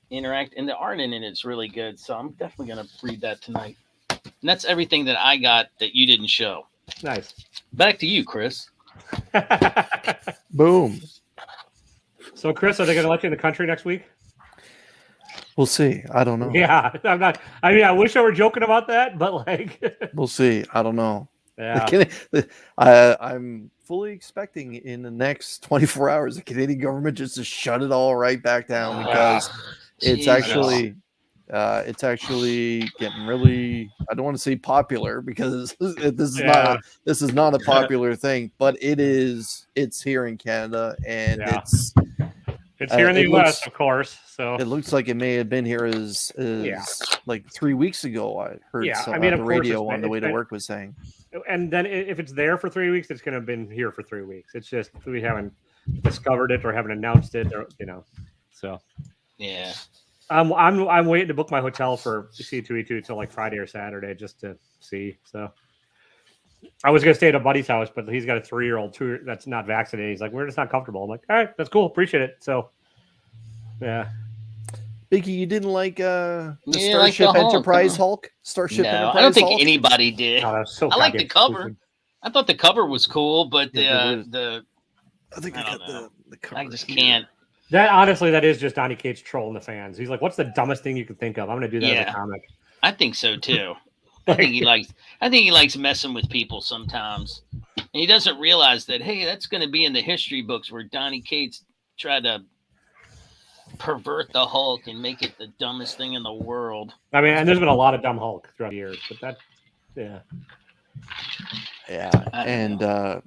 interact, and the art in it is really good. So I'm definitely going to read that tonight. And that's everything that I got that you didn't show. Nice. Back to you, Chris. Boom. So, Chris, are they going to let you in the country next week? We'll see. I don't know. Yeah, I'm not. I mean, I wish I were joking about that, but like, We'll see. I don't know. yeah, I'm fully expecting in the next 24 hours the Canadian government just to shut it all right back down because it's actually getting really, I don't want to say popular because this is not a popular thing, but it's here in Canada and it's here in the US, of course. So it looks like it may have been here as like 3 weeks ago. I heard I mean, on of the course radio on the way to work was saying. And then if it's there for 3 weeks, it's going to have been here for 3 weeks. It's just we haven't discovered it or haven't announced it, or So yeah, I'm waiting to book my hotel for C2E2 till like Friday or Saturday just to see. So I was going to stay at a buddy's house, but he's got a 3-year-old that's not vaccinated. He's like, we're just not comfortable. I'm like, all right, that's cool, appreciate it. So yeah. Biggie, you didn't like the like Starship the Hulk, Enterprise huh? Hulk? Starship Enterprise I don't think Hulk? anybody did. Oh, that's so I like the goddamn cover. stupid. I thought the cover was cool, but Yeah, I I think I don't got know. the cover. I just here. can't. That honestly, that is just Donny Cates trolling the fans. He's like, "What's the dumbest thing you can think of? I'm going to do that as a comic." I think so too. I think he likes messing with people sometimes, and he doesn't realize that. Hey, that's going to be in the history books where Donny Cates tried to pervert the Hulk and make it the dumbest thing in the world. I mean, and there's been a lot of dumb Hulk throughout the years, but Yeah, I don't and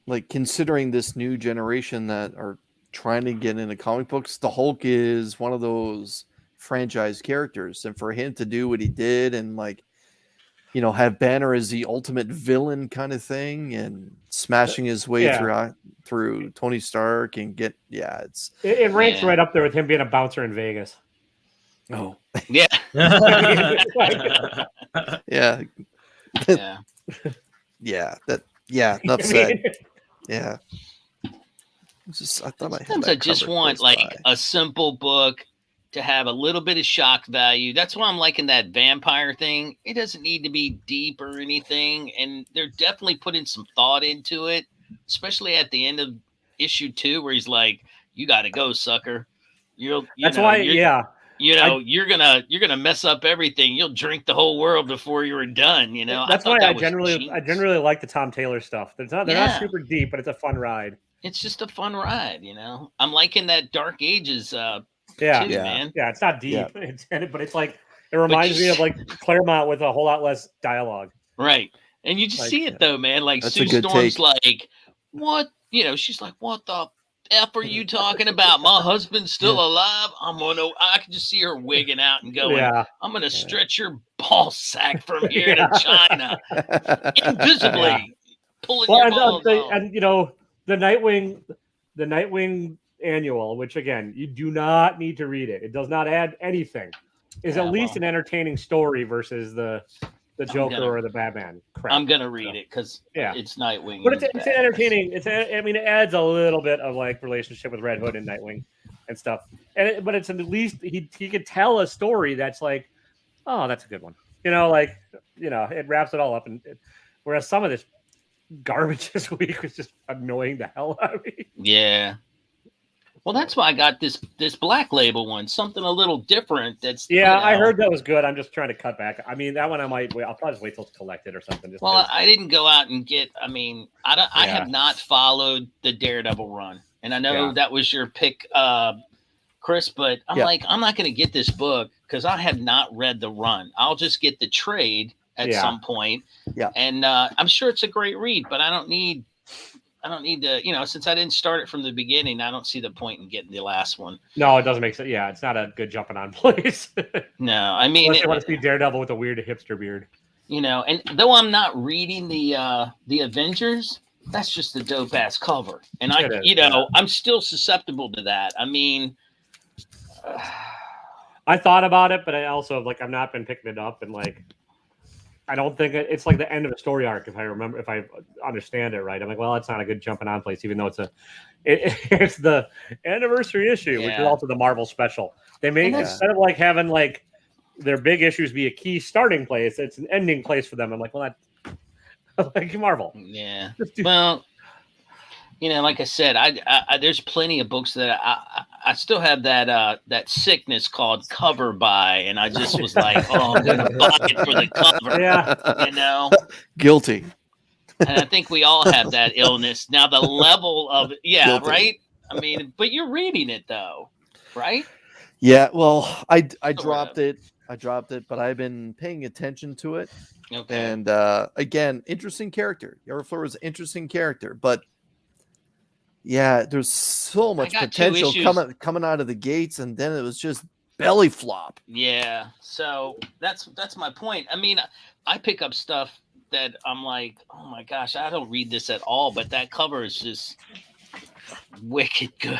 like considering this new generation that are trying to get into comic books, the Hulk is one of those franchise characters, and for him to do what he did and like, have Banner as the ultimate villain kind of thing and smashing his way through Tony Stark and it ranks right up there with him being a bouncer in Vegas. Oh Yeah. yeah. Yeah. Enough said. Yeah. I thought I had Sometimes that I just cover want close like by. a simple book to have a little bit of shock value. That's why I'm liking that vampire thing. It doesn't need to be deep or anything, and they're definitely putting some thought into it, especially at the end of issue 2, where he's like, "You got to go, sucker. That's why, yeah. You're gonna mess up everything. You'll drink the whole world before you were done." You know, That's I thought why that I was generally genius. like the Tom Taylor stuff. They're not super deep, but it's a fun ride. It's just a fun ride, you know. I'm liking that Dark Ages Yeah, too, man. yeah. It's not deep, Yeah. but it's like it reminds me of like Claremont with a whole lot less dialogue. Right. And you just Like, see it though, man. Like That's Sue a good Storm's take. like, what? You know, she's like, what the F are you talking about? My husband's still alive. I can just see her wigging out and going, yeah, I'm gonna stretch your ball sack from here Yeah. to China. Invisibly pulling well, your and, balls off. and the Nightwing annual, which again you do not need to read it. It does not add anything. Is Yeah, at least well. an entertaining story versus the Joker or the Batman crap. I'm gonna read it because Yeah. it's Nightwing. But and it's badass. entertaining. I mean, it adds a little bit of like relationship with Red Hood and Nightwing and stuff. But it's at least he could tell a story that's like, oh, that's a good one. It wraps it all up. Whereas some of this garbage this week was just annoying the hell out of me. Yeah. Well, that's why I got this Black Label one, something a little different. That's Yeah, I heard that was good. I'm just trying to cut back. I mean, that one I might wait. I'll probably just wait till it's collected or something. Well, I didn't go out and get. I mean, I have not followed the Daredevil run, and I know that was your pick, Chris. But I'm like, I'm not going to get this book because I have not read the run. I'll just get the trade at some point. Yeah, and I'm sure it's a great read, but I don't need to, since I didn't start it from the beginning, I don't see the point in getting the last one. No, it doesn't make sense. Yeah, it's not a good jumping on place. No, I mean, unless you want to see Daredevil with a weird hipster beard. And though I'm not reading the Avengers, that's just a dope ass cover, and I'm still susceptible to that. I mean, I thought about it, but I also I've not been picking it up, and I don't think it's like the end of a story arc. If I understand it right, I'm like, well, it's not a good jumping on place, even though it's the anniversary issue, which is also the Marvel special. They make instead of having their big issues be a key starting place, it's an ending place for them. I'm like, well, that like Marvel. Yeah. Well, like I said, I there's plenty of books that I still have that sickness called cover buy, and I just was like, oh, I'm gonna buy it for the cover. Yeah. Guilty. And I think we all have that illness. Now the level of Guilty. Right? I mean, but you're reading it though, right? Yeah, well, I dropped it. But I've been paying attention to it. Okay. And again, interesting character. Yarfleur was an interesting character, but yeah, there's so much potential coming out of the gates, and then it was just belly flop. Yeah, so that's my point. I mean, I pick up stuff that I'm like, oh my gosh, I don't read this at all, but that cover is just wicked good.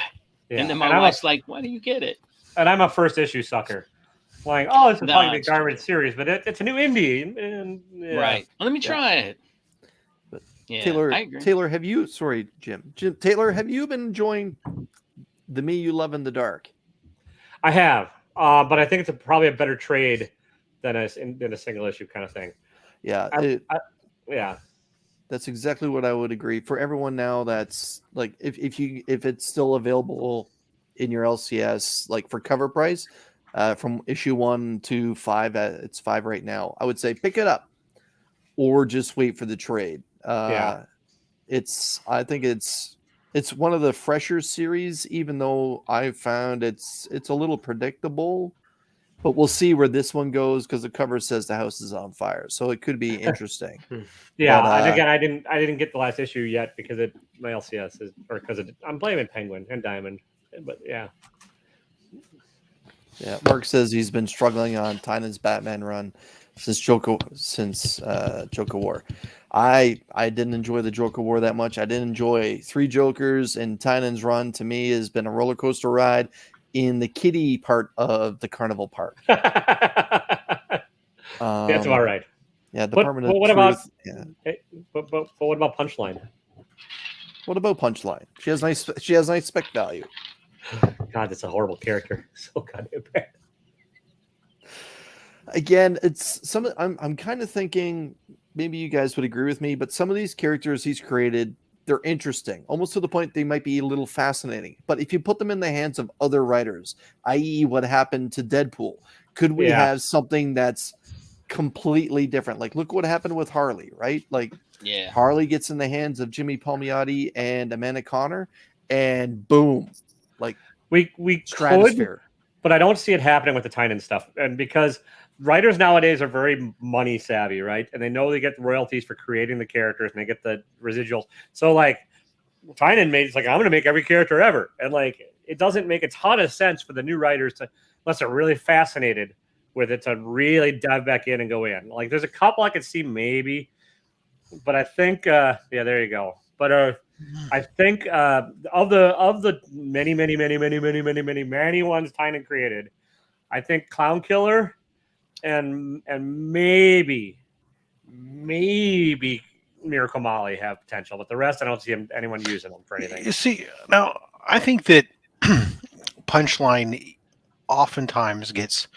Yeah. And then my wife's like, why do you get it? And I'm a first issue sucker. Like, oh, it's a fucking garbage series, but it's a new indie. And, right. Well, let me try it. But yeah, Taylor, have you? Sorry, Jim. Taylor, have you been enjoying the Me You Love in the Dark? I have, but I think it's probably a better trade than a single issue kind of thing. Yeah, yeah. That's exactly what I would agree. For everyone now, that's like if it's still available in your LCS, like for cover price, from issue 1 to 5, it's 5 right now. I would say pick it up, or just wait for the trade. I think it's one of the fresher series, even though I found it's a little predictable. But we'll see where this one goes because the cover says the house is on fire, so it could be interesting. Yeah, but, and again, I didn't get the last issue yet because my LCS is, or because I'm blaming Penguin and Diamond, but yeah. Yeah, Mark says he's been struggling on Tynan's Batman run since Joker War. I didn't enjoy the Joker War that much. I didn't enjoy 3 Jokers, and Tynan's run to me has been a roller coaster ride in the kiddie part of the carnival park. That's all right. Yeah, Department of what Truth. About, but what about Punchline? What about Punchline? She has nice spec value. God, that's a horrible character. So goddamn bad. Again, it's some. I'm kind of thinking maybe you guys would agree with me, but some of these characters he's created, they're interesting, almost to the point they might be a little fascinating. But if you put them in the hands of other writers, i.e., what happened to Deadpool, could we have something that's completely different? Like, look what happened with Harley, right? Like, Yeah. Harley gets in the hands of Jimmy Palmiotti and Amanda Connor, and boom, like we stratosphere. could, but I don't see it happening with the Tynan stuff, and because writers nowadays are very money savvy, right? And they know they get royalties for creating the characters, and they get the residuals. So like Tynan made it's like I'm going to make every character ever, and like it doesn't make a ton of sense for the new writers to, unless they're really fascinated with it, to really dive back in and go in. Like there's a couple I could see maybe, but I think yeah, there you go. But I think of the many ones Tynan created, I think Clown Killer and maybe Miracle Molly have potential, but the rest I don't see anyone using them for anything. You see, now I think that Punchline oftentimes gets,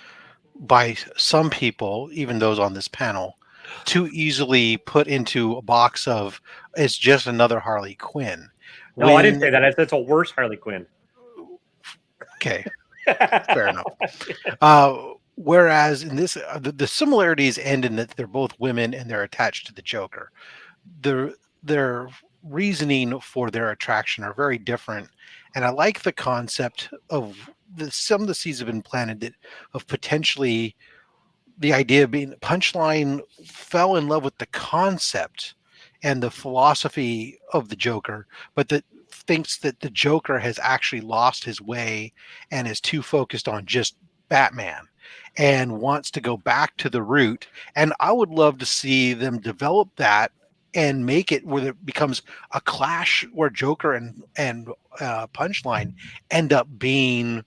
by some people, even those on this panel, too easily put into a box of it's just another Harley Quinn. No, I didn't say that. It's a worse Harley Quinn. Okay, fair enough. Whereas in this, the similarities end in that they're both women and they're attached to the Joker. Their reasoning for their attraction are very different, and I like the concept of some of the seeds have been planted of potentially the idea of being Punchline fell in love with the concept and the philosophy of the Joker, but that thinks that the Joker has actually lost his way and is too focused on just Batman and wants to go back to the root. And I would love to see them develop that and make it where it becomes a clash where Joker and Punchline end up being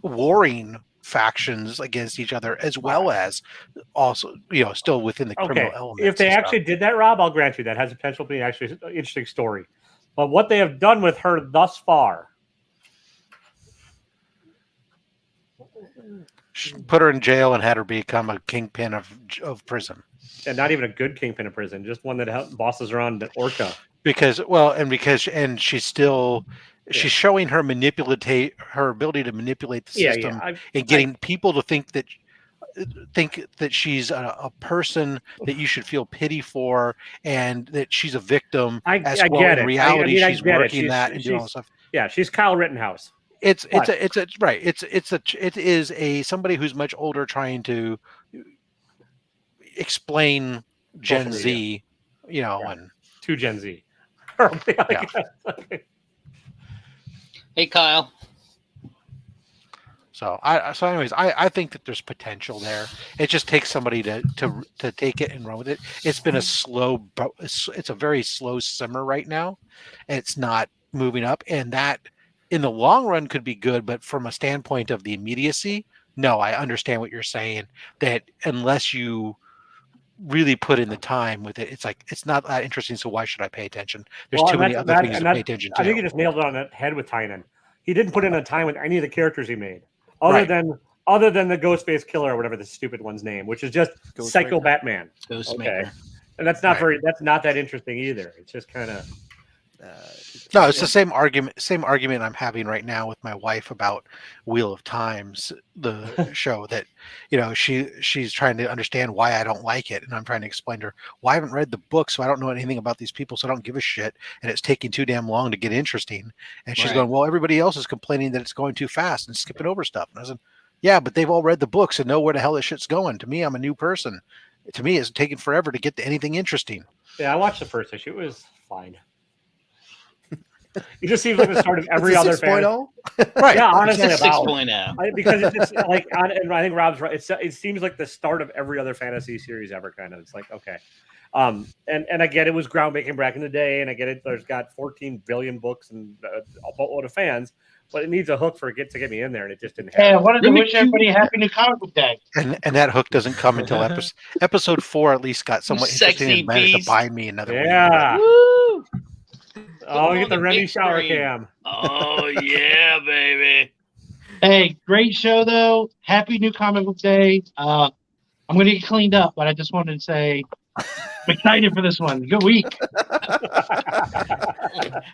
warring factions against each other, as well as also, still within the criminal elements. If they actually did that, Rob, I'll grant you that has the potential to be actually an interesting story. But what they have done with her thus far, put her in jail and had her become a kingpin of prison, and not even a good kingpin of prison, just one that bosses around the Orca. Because she's still. She's showing her ability to manipulate the system and getting people to think that she's a person that you should feel pity for, and that she's a victim. I well. get In it. reality, I she's working that and doing all stuff. Yeah, she's Kyle Rittenhouse. It is somebody who's much older trying to explain Gen Z, and to Gen Z. Hey, Kyle. So anyways, I think that there's potential there. It just takes somebody to take it and run with it. It's been it's a very slow simmer right now. And it's not moving up, and that in the long run could be good, but from a standpoint of the immediacy, no, I understand what you're saying, that unless you really put in the time with it, it's like it's not that interesting, so why should I pay attention? There's too many other things to pay attention to. I think you just nailed it on the head with Tynan. He didn't put in a time with any of the characters he made, other than the Ghostface Killer or whatever the stupid one's name, which is just Psycho Batman. Ghostmaker. And that's not that's not that interesting either. It's just kind of no, it's the same argument I'm having right now with my wife about Wheel of Times, the show that, she's trying to understand why I don't like it. And I'm trying to explain to her, well, I haven't read the book, so I don't know anything about these people, so I don't give a shit. And it's taking too damn long to get interesting. And she's going, well, everybody else is complaining that it's going too fast and skipping over stuff. And I said, yeah, but they've all read the books and know where the hell this shit's going. To me, I'm a new person. To me, it's taking forever to get to anything interesting. Yeah, I watched the first issue. It was fine. It just seems like the start of every other 6.0? Right. Yeah, honestly, it's 6.0. Because it's just like, and I think Rob's right. It seems like the start of every other fantasy series ever. Kind of. It's like, okay, and I get it was groundbreaking back in the day, and I get it. There's got 14 billion books and a boatload of fans, but it needs a hook to get me in there, and it just didn't happen. Yeah, what did I wish everybody happy new comic book day? And that hook doesn't come until episode 4. At least got somewhat interesting and managed to buy me another. Yeah. Woo! Oh, we on get the the Remy big shower screen. cam. Oh yeah, baby. Hey, great show though. Happy New Comic Book Day. I'm gonna get cleaned up, but I just wanted to say I'm excited for this one. Good week.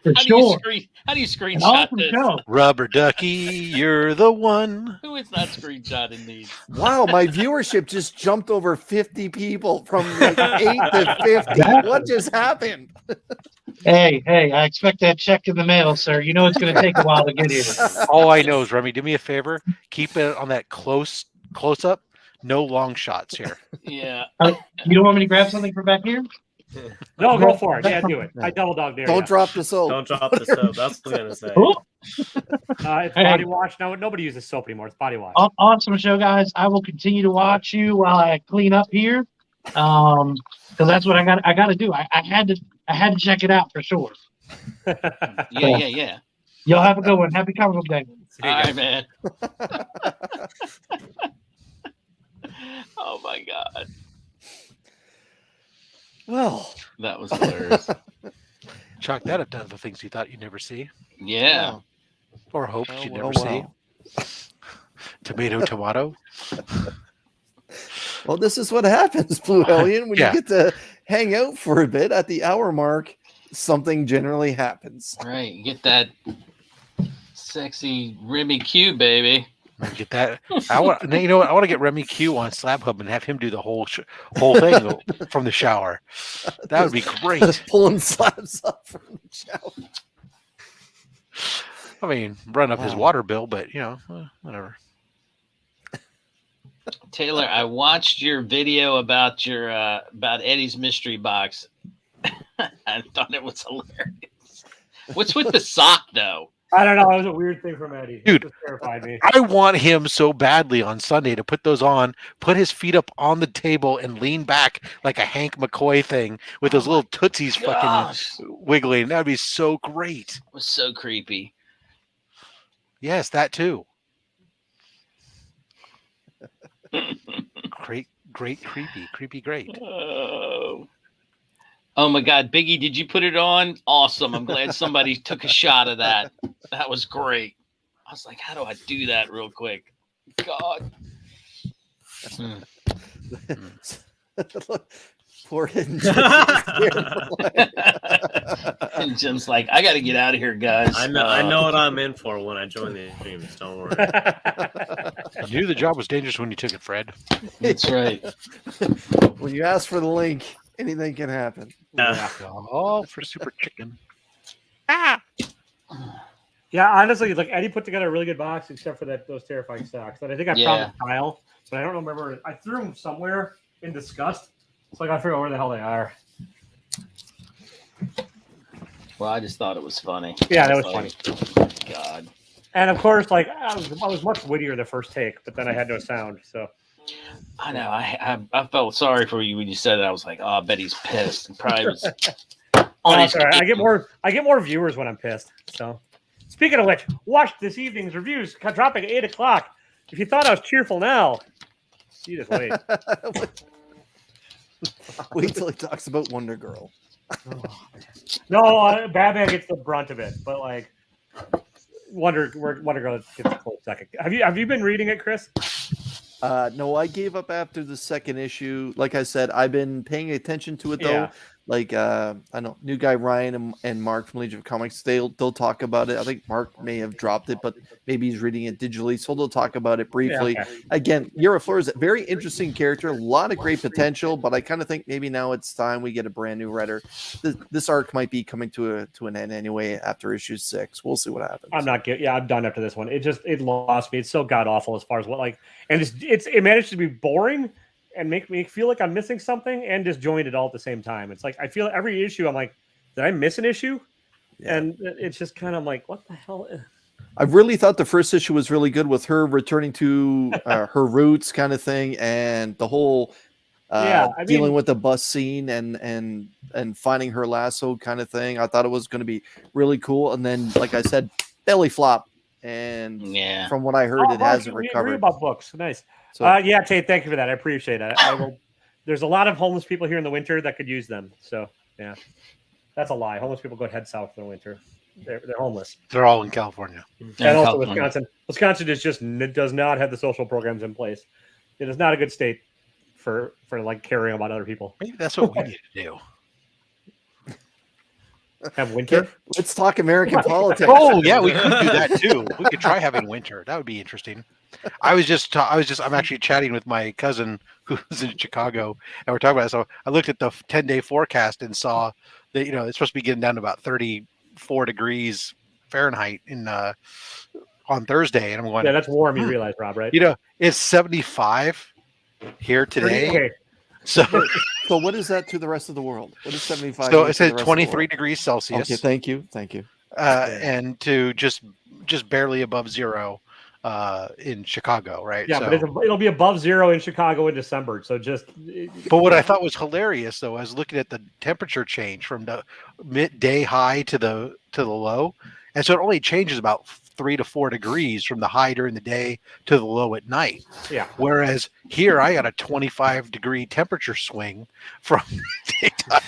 For How sure. do you An screenshot awesome this? show. Rubber ducky, you're the one. Who is not screenshotting these? Wow, my viewership just jumped over 50 people from like 8 to 50. What just happened? Hey, I expect that check in the mail, sir. You know it's gonna take a while to get here. All I know is, Remy, do me a favor. Keep it on that close up. No long shots here. Yeah. You don't want me to grab something from back here? No, go for it. Yeah, do it. I double dog dare. Don't ya. drop the soap. Don't drop the soap. That's what I was gonna say. Oh, It's Hey. body wash. No, nobody uses soap anymore. It's body wash. awesome show, guys. I will continue to watch you while I clean up here. Because that's what I got to do. I had to check it out for sure. Yeah. Y'all have a good one. Happy Comic Book Day. See you All guys. right, man. Oh my god, Well, that was hilarious. Chalk that up to the things you thought you'd never see Yeah. wow. or hoped Oh, you'd well, never wow. see. Tomato. Well, this is what happens, Blue Hellion. When Yeah. you get to hang out for a bit at the hour mark, something generally happens. Right. You get that sexy Remy Q, baby. Get that. I want. You know what? I want to get Remy Q on Slab Hub and have him do the whole thing from the shower. That would be great. Just pulling slabs up from the shower. I mean, run up his Wow. water bill, but whatever. Taylor, I watched your video about your about Eddie's mystery box. I thought it was hilarious. What's with the sock though? I don't know. It was a weird thing from Eddie. Dude. It just terrified me. I want him so badly on Sunday to put those on, put his feet up on the table, and lean back like a Hank McCoy thing with those little tootsies fucking Gosh, wiggling. That'd be so great. it was so creepy. Yes, that too. Great, creepy, great. Oh my God, Biggie, did you put it on? Awesome. I'm glad somebody took a shot of that. That was great. I was like, how do I do that real quick? God. Poor hidden. And Jim's like, I got to get out of here, guys. I know what I'm in for when I join the streams. Don't worry. I knew the job was dangerous when you took it, Fred. That's right. When you ask for the link, anything can happen. All for Super Chicken. Yeah, honestly, like Eddie put together a really good box, except for those terrifying socks. And I think I found the tile, but I don't remember. I threw them somewhere in disgust, so I got to figure out where the hell they are. Well, I just thought it was funny. Yeah, that was like, funny. God. And of course, like I was much wittier the first take, but then I had no sound. So I know. I felt sorry for you when you said it. I was like, oh, I bet he's pissed. And probably was oh, that's all right. I get more viewers when I'm pissed. So speaking of which, watch this evening's reviews dropping at 8:00. If you thought I was cheerful now, you just wait. Wait till he talks about Wonder Girl. No, Batman gets the brunt of it, but like Wonder Girl gets a close second. Have you been reading it, Chris? No, I gave up after the second issue. Like I said, I've been paying attention to it though. Yeah. Like I know new guy Ryan and Mark from Legion of Comics, they'll talk about it. I think Mark may have dropped it, but maybe he's reading it digitally, so they'll talk about it briefly. Yeah, okay. Again, Yara Flores is a very interesting character, a lot of great potential, but I kind of think maybe now it's time we get a brand new writer. This arc might be coming to an end anyway after issue 6. We'll see what happens. I'm done after this one. It lost me. It's so god awful as far as and it managed to be boring and make me feel like I'm missing something and disjointed all at the same time. It's like I feel every issue I'm like, did I miss an issue? Yeah. And it's just kind of like, what the hell? I really thought the first issue was really good with her returning to her roots kind of thing, and the whole dealing with the bus scene and finding her lasso kind of thing. I thought it was going to be really cool. And then, like I said, belly flop. And from what I heard, it hasn't recovered. Read about books. Nice. So, Tate, thank you for that. I appreciate it. There's a lot of homeless people here in the winter that could use them. So, yeah. That's a lie. Homeless people go head south for the winter. They're homeless. They're all in California. And also Wisconsin does not have the social programs in place. It is not a good state for like caring about other people. Maybe that's what we need to do. Have winter. Let's talk American politics. Oh yeah, we could do that too. We could try having winter. That would be interesting. I'm actually chatting with my cousin who's in Chicago, and we're talking about it. So I looked at the 10-day forecast and saw that it's supposed to be getting down to about 34 degrees Fahrenheit on Thursday, and I'm going. Yeah, that's warm. You realize, Rob, right? It's 75 here today. Okay. So what is that to the rest of the world? What is 75? So it says 23 degrees Celsius. Okay, thank you. And to just barely above zero in Chicago, right? Yeah, but it'll be above zero in Chicago in December. So But what I thought was hilarious, though, I was looking at the temperature change from the midday high to the low, and so it only changes about 3 to 4 degrees from the high during the day to the low at night. Yeah. Whereas here, I got a 25-degree temperature swing from daytime.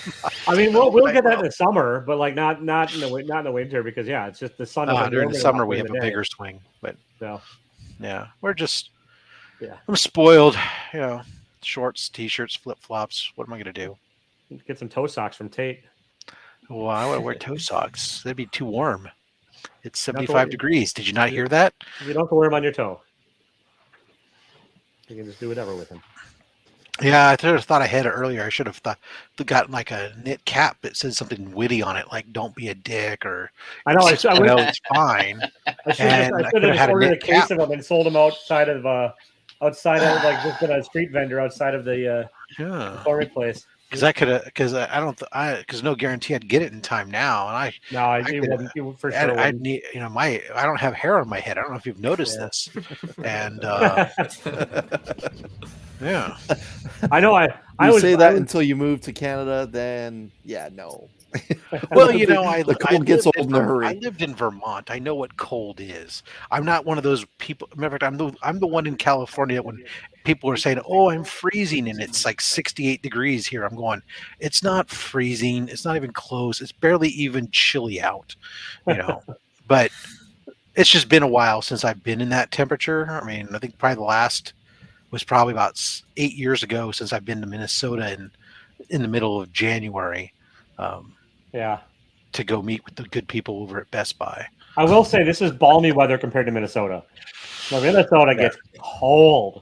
I mean, we'll get that in the summer, but like not in the winter because it's just the sun. During the summer we have a bigger swing, but yeah, we're just I'm spoiled. Shorts, t-shirts, flip flops. What am I going to do? Get some toe socks from Tate. Well, I want to wear toe socks. That'd be too warm. It's 75 degrees. Did you not hear that? You don't have to wear them on your toe. You can just do whatever with them. Yeah, I thought I had it earlier. I should have gotten like a knit cap that says something witty on it, like "Don't be a dick" or I know. it's fine. I should have ordered a case of them and sold them outside of like just been a street vendor outside of the chlorine place. Because no guarantee I'd get it in time now, and I for sure. I need, I don't have hair on my head. I don't know if you've noticed this, and yeah, I know. I say that until you move to Canada, then no. Well, I gets old in a hurry. I lived in Vermont. I know what cold is. I'm not one of those people. Matter of fact, I'm the one in California when people are saying, "Oh, I'm freezing," and it's like 68 degrees here. I'm going, it's not freezing. It's not even close. It's barely even chilly out, But it's just been a while since I've been in that temperature. I mean, I think probably the last was probably about 8 years ago since I've been to Minnesota in the middle of January. To go meet with the good people over at Best Buy. I will say this is balmy weather compared to Minnesota. So Minnesota gets cold.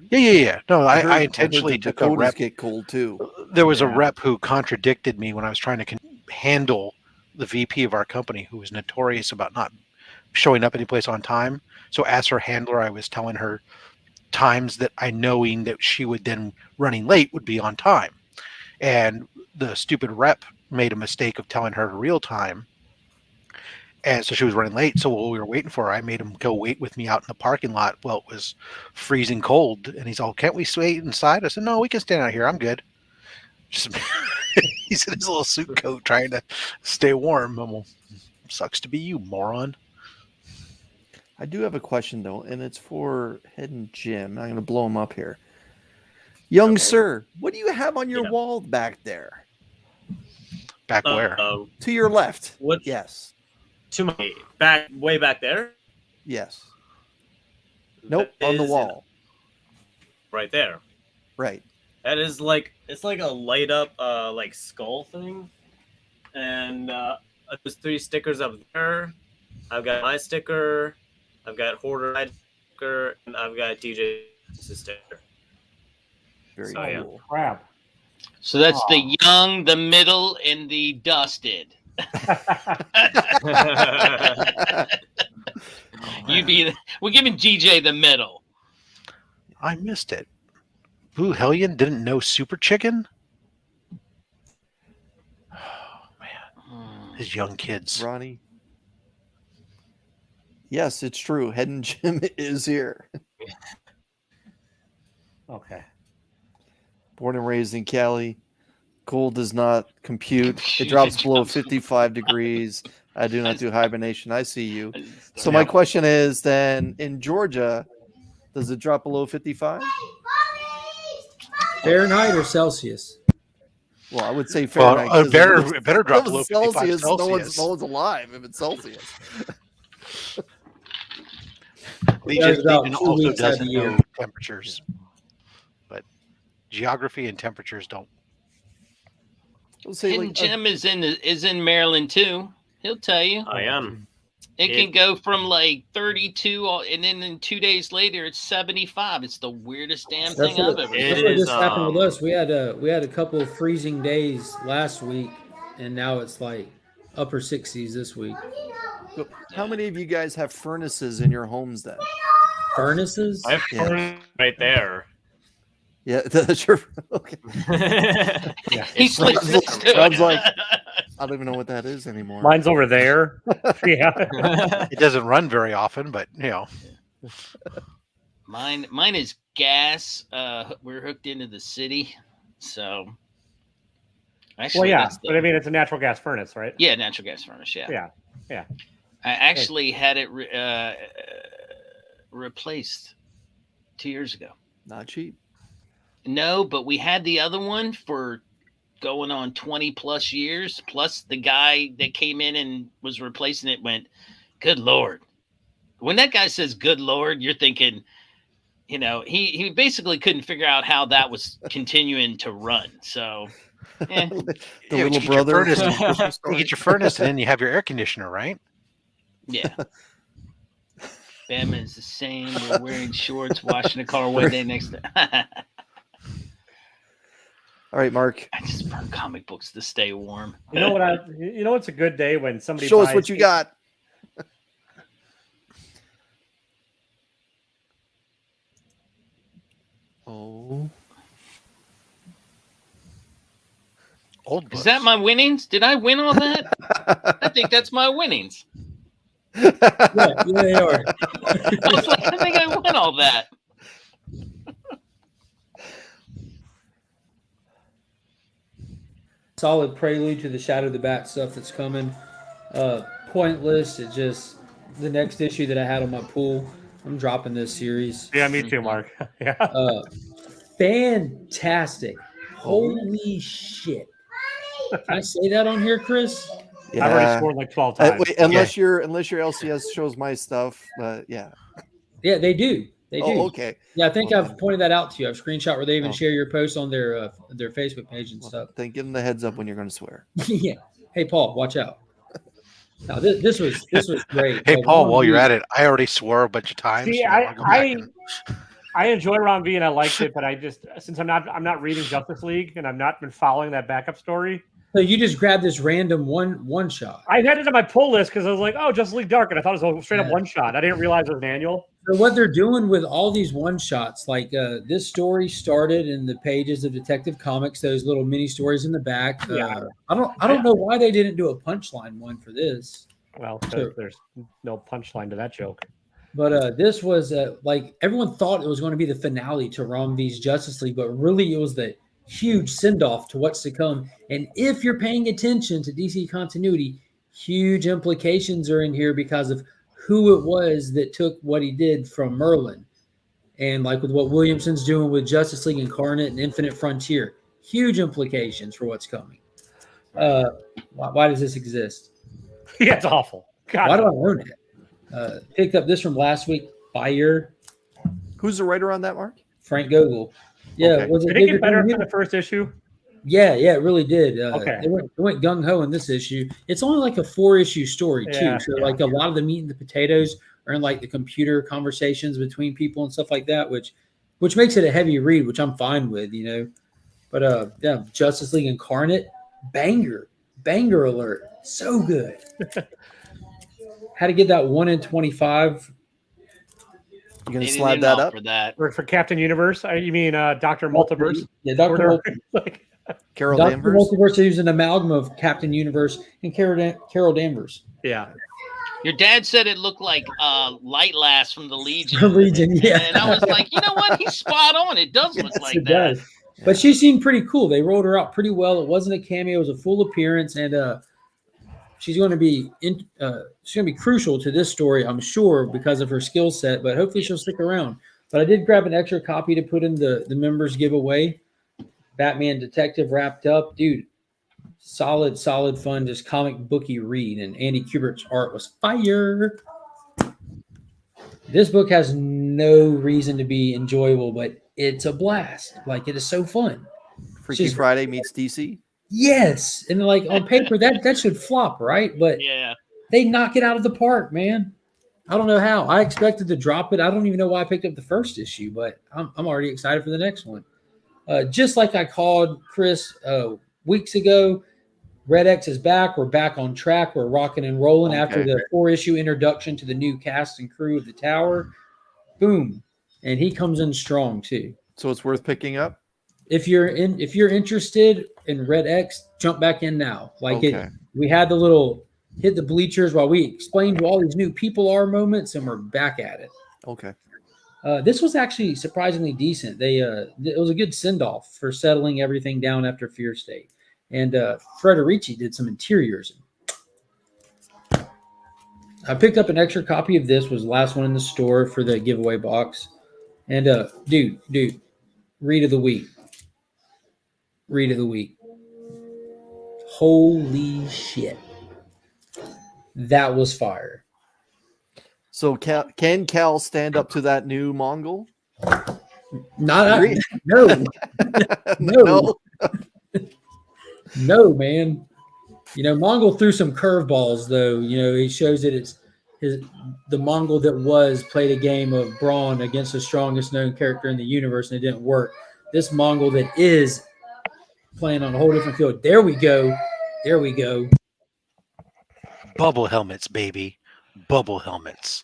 Yeah. No, I intentionally took a rep. Get cold too. There was a rep who contradicted me when I was trying to handle the VP of our company, who was notorious about not showing up anyplace on time. So as her handler, I was telling her times that knowing that she would then running late would be on time. And the stupid rep made a mistake of telling her real time. And so she was running late. So while we were waiting for her, I made him go wait with me out in the parking lot. Well, it was freezing cold. And he's all, "Can't we wait inside?" I said, "No, we can stand out here. I'm good." Just he's in his little suit coat trying to stay warm. Well, sucks to be you, moron. I do have a question, though, and it's for Head and Jim. I'm going to blow him up here. Young sir, what do you have on your wall back there? Back where? To your left. What? Yes. To my way back there? Yes. Nope, on the wall. Right there. Right. That is it's like a light up like skull thing. And there's 3 stickers up there. I've got my sticker, I've got Hoarder sticker, and I've got DJ's sticker. Very cool. Crap. So that's the young, the middle, and the dusted. We're giving GJ the middle. I missed it. Boo Hellion didn't know Super Chicken? Oh, man. His young kids. Ronnie. Yes, it's true. Head and Jim is here. Okay. Born and raised in Cali. Cold does not compute. It drops below 55 degrees. I do not do hibernation. I see you. So my question is then, in Georgia, does it drop below 55? Fahrenheit or Celsius? Well, I would say Well, Fahrenheit. 'cause it better drop if below it's 55 Celsius, Celsius. no one's alive if it's Celsius. Legion about 2 also weeks out of doesn't the year. know temperatures, but geography and temperatures don't. We'll say, Hidden like, Gem is in Maryland too. He'll tell you. I am. It can go from like 32, and then in 2 days later, it's 75. It's the weirdest damn thing I've ever It That's seen. what is, just happened with us. We had a couple of freezing days last week, and now it's like upper 60s this week. So how many of you guys have furnaces in your homes then? Furnaces? I have Yeah. furnace right there. Yeah, that's your okay. He sleeps next to Rob's it. like, I don't even know what that is anymore. Mine's over there. Yeah. It doesn't run very often, but Mine is gas. We're hooked into the city, so actually, Well, yeah, that's the- but I mean, it's a natural gas furnace, right? yeah, natural gas furnace. Yeah, Yeah. I actually had it replaced 2 years ago. Not cheap. No, but we had the other one for going on 20 plus years. Plus, the guy that came in and was replacing it went, "Good Lord." When that guy says "Good Lord," you're thinking, he basically couldn't figure out how that was continuing to run. So, The Yeah, little but you get your brother. furnace. from the Christmas you story. get your furnace, and then you have your air conditioner, right? yeah. Batman's the same. We're wearing shorts, washing the car one day next to. All right, Mark. I just burn comic books to stay warm. You know what's a good day when somebody Show us buys what you got. Oh. Old Is books. that my winnings? Did I win all that? I think that's my winnings. Yeah, they are. I was like, I think I won all that. Solid prelude to the Shadow of the Bat stuff that's coming. Pointless. It just the next issue that I had on my pool. I'm dropping this series. Yeah, me too, Mark. Yeah. Fantastic. Holy shit. Can I say that on here, Chris? Yeah. I've already scored like 12 times. Wait, unless your LCS shows my stuff, but yeah. Yeah, they do. They do. Oh, okay. Yeah, I think Okay. I've pointed that out to you. I've screenshot where they even Oh. share your post on their Facebook page and Well, stuff. then give them the heads up when you're going to swear. Yeah. Hey, Paul, watch out. No, this was great. Hey, Paul, while you're at it, I already swore a bunch of times. See, so I'll go back and- I enjoy Ron B and I liked it, but I just since I'm not reading Justice League and I've not been following that backup story. So you just grabbed this random one shot. I had it on my pull list because I was like, oh, Justice League Dark, and I thought it was a straight up Yeah. one shot. I didn't realize it was an annual. So what they're doing with all these one shots, like this story started in the pages of Detective Comics, those little mini stories in the back. Yeah. I don't know why they didn't do a punchline one for this. Well, Sure. there's no punchline to that joke. But this was like everyone thought it was going to be the finale to Ron V's Justice League, but really it was the huge send-off to what's to come. And if you're paying attention to DC continuity, huge implications are in here because of who it was that took what he did from Merlin. And like with what Williamson's doing with Justice League Incarnate and Infinite Frontier, huge implications for what's coming. Why does this exist? Yeah, it's awful. God, Why do I own it? Picked up this from last week. Fire. Who's the writer on that, Mark? Frank Gogol. Yeah, Okay. was it did it bigger get better than after you? the first issue? Yeah, it really did. Okay. It went gung ho in this issue. It's only like a 4-issue story too, Yeah, so yeah. like a lot of the meat and the potatoes are in like the computer conversations between people and stuff like that, which makes it a heavy read, which I'm fine with, you know. But yeah, Justice League Incarnate, banger alert, so good. Had to get that 1 in 25. You going They to didn't slide even that offer up? that. For Captain Universe? You mean Dr. Multiverse? Yeah, Dr. Order? Multiverse. Carol Dr. Danvers? Multiverse is an amalgam of Captain Universe and Carol Danvers. Yeah. Your dad said it looked like Light Last from the Legion. Legion, yeah. And I was like, you know what? He's spot on. It does look like It that. does. But she seemed pretty cool. They rolled her out pretty well. It wasn't a cameo; it was a full appearance, and she's going to be crucial to this story, I'm sure, because of her skill set. But hopefully, she'll stick around. But I did grab an extra copy to put in the members giveaway. Batman Detective wrapped up. Dude, solid fun, just comic booky read. And Andy Kubert's art was fire. This book has no reason to be enjoyable, but it's a blast. Like, it is so fun. Freaky just- Friday meets DC. Yes. And like on paper, that should flop, right? But Yeah. they knock it out of the park, man. I don't know how. I expected to drop it. I don't even know why I picked up the first issue, but I'm already excited for the next one. Just like I called Chris weeks ago, Red X is back. We're back on track. We're rocking and rolling after the 4-issue introduction to the new cast and crew of the Tower. Boom. And he comes in strong too. So it's worth picking up. If you're interested in Red X, jump back in now. We had the little hit the bleachers while we explained who all these new people are moments, and we're back at it. Okay. This was actually surprisingly decent. It was a good send-off for settling everything down after Fear State. And Frederici did some interiors. I picked up an extra copy of this, was the last one in the store for the giveaway box. And dude, read of the week. Read of the week. Holy shit. That was fire. So can Cal stand up to that new Mongol? No. No, man. Mongol threw some curveballs, though. He shows that it's the Mongol that played a game of Brawn against the strongest known character in the universe, and it didn't work. This Mongol that is playing on a whole different field. There we go. Bubble helmets, baby. Bubble helmets.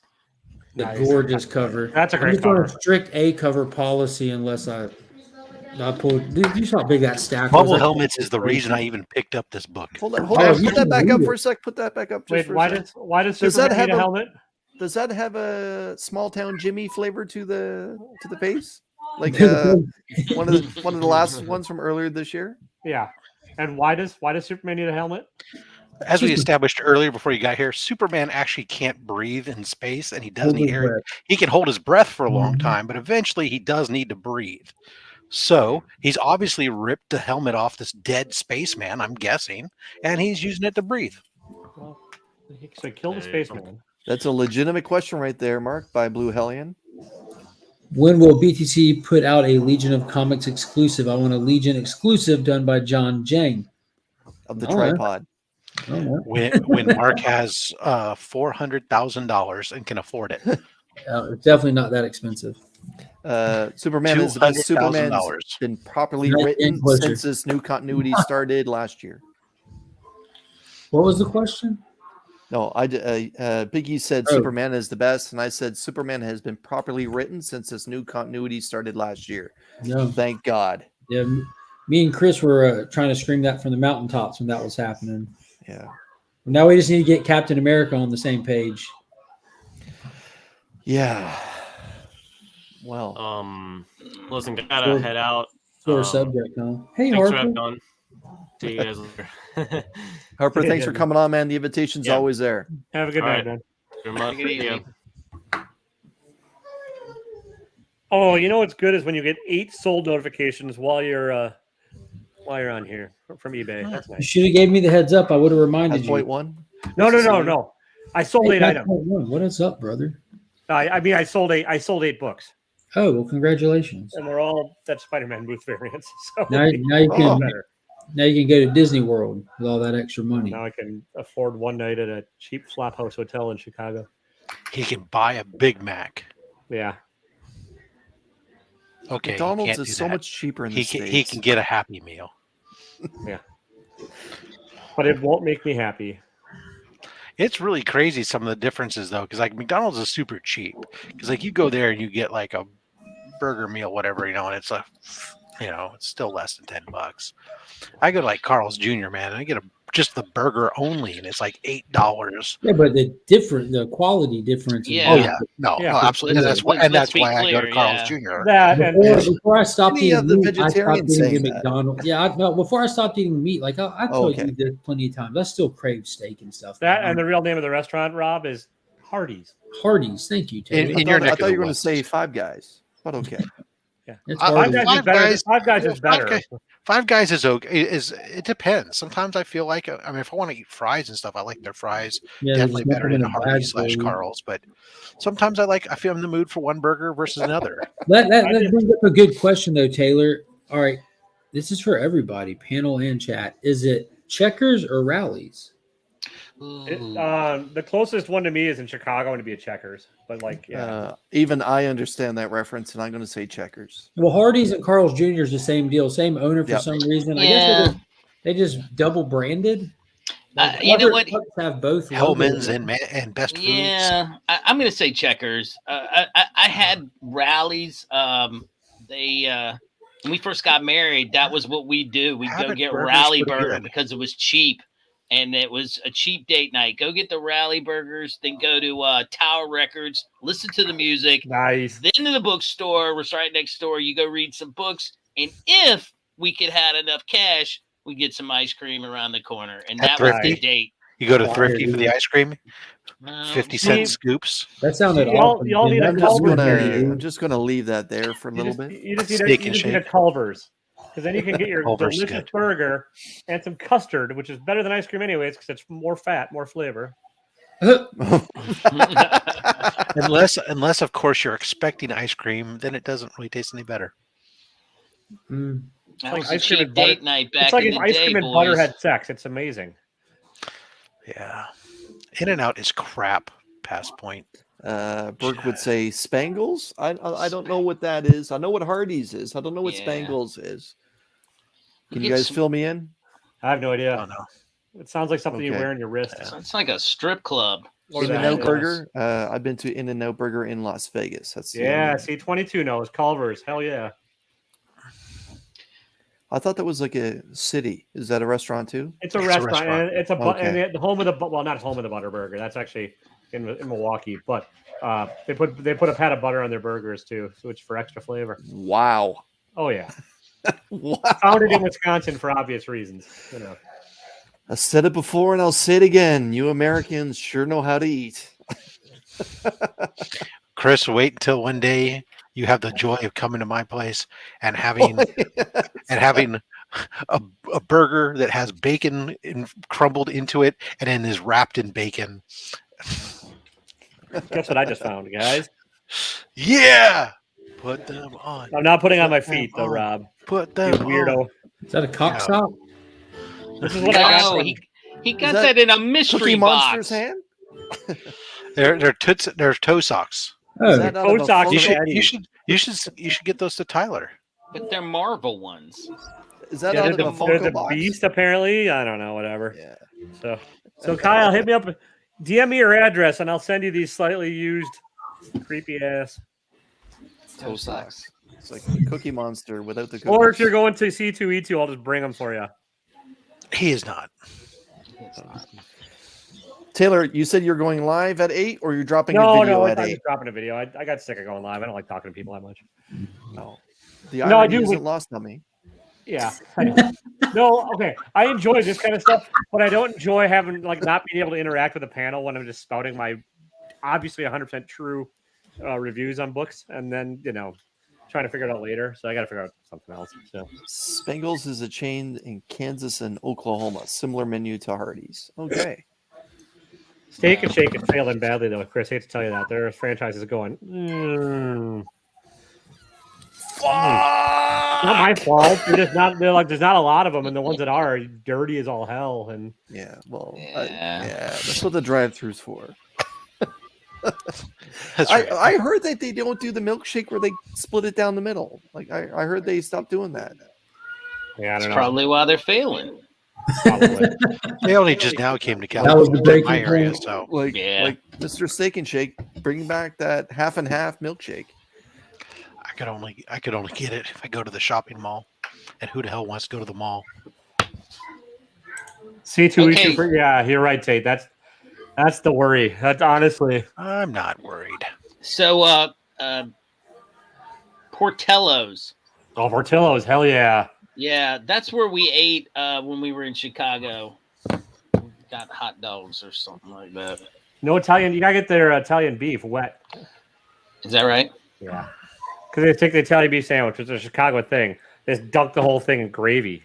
The gorgeous cover. That's a great cover. Strict A cover policy unless I pulled. Dude, you saw how big that stack Bubble was. helmets is the reason I even picked up this book. Hold on. Put that back up for a sec. Put that back up. Wait, why does Superman need a helmet? Does that have a small town Jimmy flavor to the face? Like one of the last ones from earlier this year? Yeah. And why does Superman need a helmet? As we established earlier before you got here, Superman actually can't breathe in space, and he does need air. He can hold his breath for a long time, but eventually he does need to breathe. So he's obviously ripped the helmet off this dead spaceman, I'm guessing, and he's using it to breathe. Well, so kill the spaceman. That's a legitimate question right there, Mark, by Blue Hellion. When will BTC put out a Legion of Comics exclusive? I want a Legion exclusive done by John Jang. Of the tripod. When Mark has $400,000 and can afford it. It's definitely not that expensive. Superman is the best. Superman's been properly written since this new continuity started last year. What was the question? No, Biggie said Superman is the best, and I said Superman has been properly written since this new continuity started last year. No, thank God. Yeah, me and Chris were trying to scream that from the mountaintops when that was happening. Yeah. Now we just need to get Captain America on the same page. Yeah. Well, listen, gotta head out. Sore subject, huh? Hey, thanks Harper. for see you guys later. Harper, thanks for coming on, man. The invitation's always there. Have a good night, man. Good evening. Oh, you know what's good is when you get 8 sold notifications while you're on here from eBay. That's You nice. should have gave me the heads up. I would have reminded That's you. point one. No. I sold 8 that's items. point one. What is up, brother? I sold 8 books, Oh, well, congratulations. and they're all that Spider-Man booth variants. So Now you can better. now you can go to Disney World with all that extra money. Now I can afford one night at a cheap flop house hotel in Chicago. He can buy a Big Mac. Yeah. Okay. McDonald's is so much cheaper in the States. He can get a Happy Meal. Yeah. But it won't make me happy. It's really crazy some of the differences though, because like McDonald's is super cheap. Because like you go there and you get like a burger meal, whatever, and it's it's still less than $10. I go to like Carl's Jr., man, and I get just the burger only, and it's like $8. Yeah, but the quality difference. Is Yeah. Oh yeah, no, absolutely. Let's That's be why I go to clear, Carl's yeah. Jr. That and Before I stopped Many of eating the meat, I stopped vegetarians eating saying the that. McDonald's. Yeah, before I stopped eating meat, like I told okay. you this plenty of times. I still crave steak and stuff. that and the real name of the restaurant, Rob, is Hardee's. Hardee's. Thank you, Ted. In your I neck thought of you were the going to woods. say Five Guys, but okay. It's I- hard. Five to- Guys is better. Guys- Five Guys is better. Five Guys is okay. It depends. Sometimes I feel like if I want to eat fries and stuff, I like their fries. Yeah, there's Definitely just better nothing than in a bag Hardee's for you. /Carl's. But sometimes I feel I'm in the mood for one burger versus another. That brings up a good question though, Taylor. All right, this is for everybody, panel and chat. Is it Checkers or Rallies? The closest one to me is in Chicago, and to be a Checkers. But Even I understand that reference, and I'm going to say Checkers. Well, Hardee's and Carl's Jr. is the same deal, same owner for Yep. some reason. I Yeah. guess they just double branded. You know what? Have both Hellman's logos. and Best Foods. Yeah, I'm going to say Checkers. I had rallies. When we first got married, that was what we do. We'd go Habit get Burger's Rally pretty Burger good. because it was cheap, and it was a cheap date night. Go get the Rally Burgers, then go to Tower Records, listen to the music, nice. then to the bookstore. We're right next door. You go read some books, and if we could had enough cash, we get some ice cream around the corner, and At that was the Thrifty? date. You go to Fire, Thrifty for the dude. ice cream, Well, 50-cent See- scoops. That sounded Y'all- awesome. y'all need Jim. a I'm That just sounded Culver's weird, gonna here, dude. I'm just gonna leave that there for a little bit. You just need Steak a, and you just need a shake. Culver's, because then you can get your Culver's is delicious good. burger and some custard, which is better than ice cream anyways, because it's more fat, more flavor. Unless of course you're expecting ice cream, then it doesn't really taste any better. Mm. That like was a ice cream cheap and butter- date night back It's like in if the ice day, cream and butter boys. had sex. It's amazing. Yeah, In-N-Out is crap. Past point. Brooke would say Spangles. I don't know what that is. I know what Hardee's is. I don't know what Yeah. Spangles is. Can you Get guys some- fill me in? I have no I idea. don't know. It sounds like something you Okay. wear on your wrist. It's like a strip club. Or that, In-N-Out yeah. Burger. I've been to In-N-Out Burger in Las Vegas. That's the Yeah, only- see, 22 knows Culver's. Hell yeah. I thought that was like a city. Is that a restaurant too? It's a It's a restaurant, restaurant. and it's a Okay. and the home of the well, not home of the Butterburger. That's actually in Milwaukee, but they put a pat of butter on their burgers too, which for extra flavor. Wow. Oh yeah, Wow. founded in Wisconsin for obvious reasons. You know, I said it before and I'll say it again. You Americans sure know how to eat. Chris, wait until one day you have the joy of coming to my place and having a burger that has bacon crumbled into it and then is wrapped in bacon. guess what I just found, guys. Yeah, put them on. I'm not putting on my feet though, Rob. Put You them weirdo. on. Is that a cock Yeah. stop? This is what I got. No, From, he got that that in a mystery Cookie Monster's box. hand? They're toe socks. Oh, Is that out of a Toe socks. You Funko- should you should get those to Tyler. But they're Marvel ones. Is that yeah, out there's of a there's Funko a box? beast apparently. I don't know, whatever. Yeah. So Kyle, hit me up. DM me your address, and I'll send you these slightly used, creepy ass. Toe socks. It's like the Cookie Monster without the cookies. Or if you're going to C2E2, I'll just bring them for you. He is not. Taylor, you said you're going live at 8 or you're dropping a No, video no, at I'm 8? just dropping a video. I got sick of going live. I don't like talking to people that much. No. The No, I irony do isn't with- lost on me. Yeah. No, okay. I enjoy this kind of stuff, but I don't enjoy having not being able to interact with the panel when I'm just spouting my obviously 100% true reviews on books, and then trying to figure it out later. So I got to figure out something else. So Spangles is a chain in Kansas and Oklahoma. Similar menu to Hardee's. Okay. Steak and Shake is failing badly though, Chris. I hate to tell you that there are franchises going. It's not my fault. There's not there's not a lot of them, and the ones that are dirty as all hell. And Yeah. Well, Yeah. that's what the drive-thru's for. That's right. I heard that they don't do the milkshake where they split it down the middle. Like I heard they stopped doing that. yeah, I That's don't know. probably why they're failing. Probably. They only just now came to That was the California, breaking my area, point. so Like Yeah. Mr. Steak and Shake, bring back that half and half milkshake. I could only get it if I go to the shopping mall. And who the hell wants to go to the mall? C2E2. Okay. Yeah, you're right, Tate. That's the worry. That's honestly. I'm not worried. So, Portillo's. Oh, Portillo's, hell yeah. Yeah, that's where we ate when we were in Chicago. We got hot dogs or something like that. No Italian. You gotta get their Italian beef wet. Is that right? Yeah. Because they take the Italian beef sandwich, which is a Chicago thing. They just dunk the whole thing in gravy.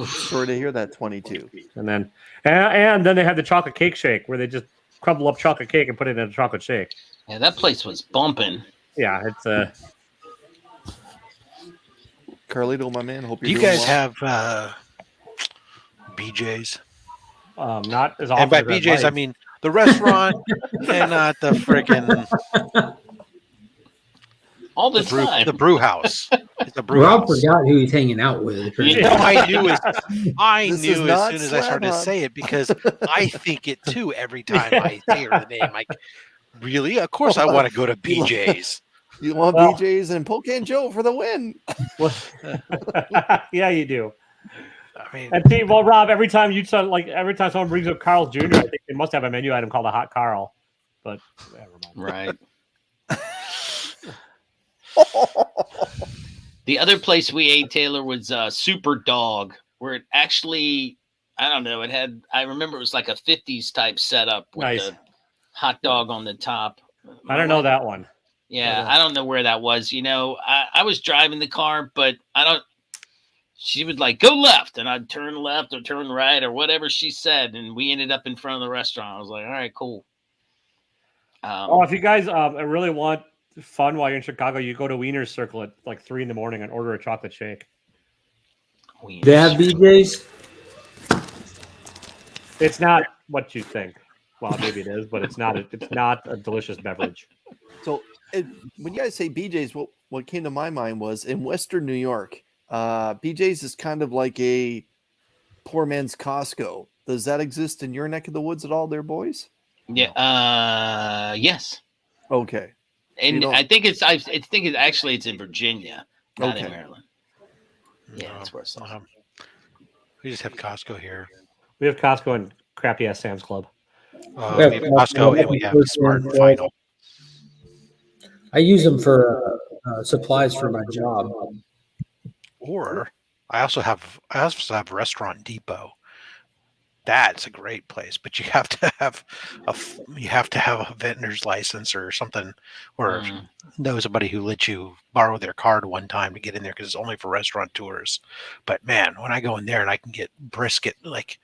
Sorry to hear that, 22. And then they have the chocolate cake shake where they just crumble up chocolate cake and put it in a chocolate shake. Yeah, that place was bumping. Yeah, it's Carlito, my man, hope Do you're you doing guys well. have BJ's? not as often. And by as I'd BJ's, I like. mean the restaurant and not the freaking All the time. the brew house. It's a brew Rob house. forgot who he's hanging out with. You know, I knew as This is soon not as I started to Slab say it because I think it too every time I hear the name. Like, really? Of course I want to go to BJ's. You want Well- BJ's and Pocan Joe for the win. Yeah, you do. I mean, And see, well, Rob, every time someone brings up Carl's Jr., I think they must have a menu item called a hot Carl. But never mind. Right. The other place we ate, Taylor, was Super Dog, where it actually, I don't know, I remember it was like a 50s type setup with Nice. the hot dog on the top. I don't know that one. Yeah, I don't know where that was. You know, I was driving the car, but she would like go left and I'd turn left or turn right or whatever she said. And we ended up in front of the restaurant. I was like, all right, cool. If you guys really want fun while you're in Chicago, you go to Wiener's Circle at like 3 a.m. and order a chocolate shake. They have BJ's. It's not what you think. Well, maybe it is, but it's not a delicious beverage. So when you guys say BJ's, what came to my mind was in Western New York, BJ's is kind of like a poor man's Costco. Does that exist in your neck of the woods at all, there, boys? Yeah. Yes. Okay. And I think it's in Virginia, not in Maryland. Yeah, that's where it's at. we just have Costco here. We have Costco and crappy ass Sam's Club. We have Costco and we have Smart and Final. I use them for supplies for my job. Or I also have Restaurant Depot. That's a great place, but you have to have a vendor's license or something, or know somebody who let you borrow their card one time to get in there because it's only for restaurant tours. But man, when I go in there and I can get brisket, like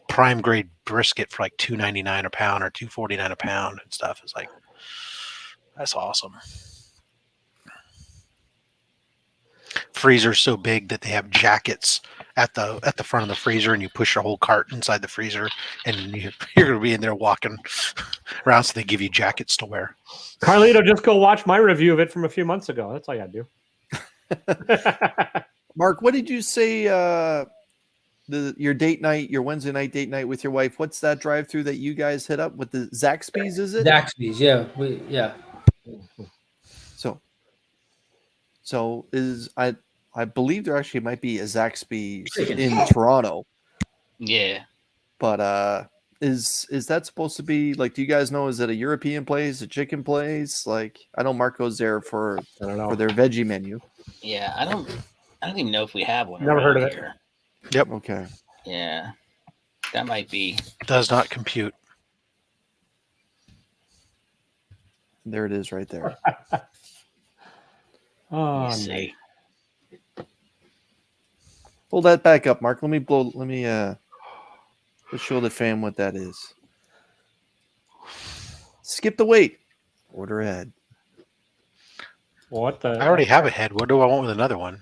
prime grade brisket for like $2.99 a pound or $2.49 a pound and stuff, it's like that's awesome. Freezer's so big that they have jackets at the front of the freezer, and you push your whole cart inside the freezer, and you're going to be in there walking around, so they give you jackets to wear. Carlito, just go watch my review of it from a few months ago. That's all you gotta do. Mark, what did you say? Your date night, your Wednesday night date night with your wife. What's that drive-through that you guys hit up with the Zaxby's? Is it Zaxby's? Yeah, yeah. So I believe there actually might be a Zaxby's in Toronto. Yeah. But is that supposed to be like? Do you guys know? Is it a European place, a chicken place? Like I know Mark goes there for their veggie menu. Yeah, I don't even know if we have one. Never heard of it. here. Yep. Okay. Yeah, that might be. Does not compute. There it is, right there. Oh, Let's see. Pull that back up, Mark. Let's show the fam what that is. Skip the wait. Order ahead. what the? I already have a head. What do I want with another one?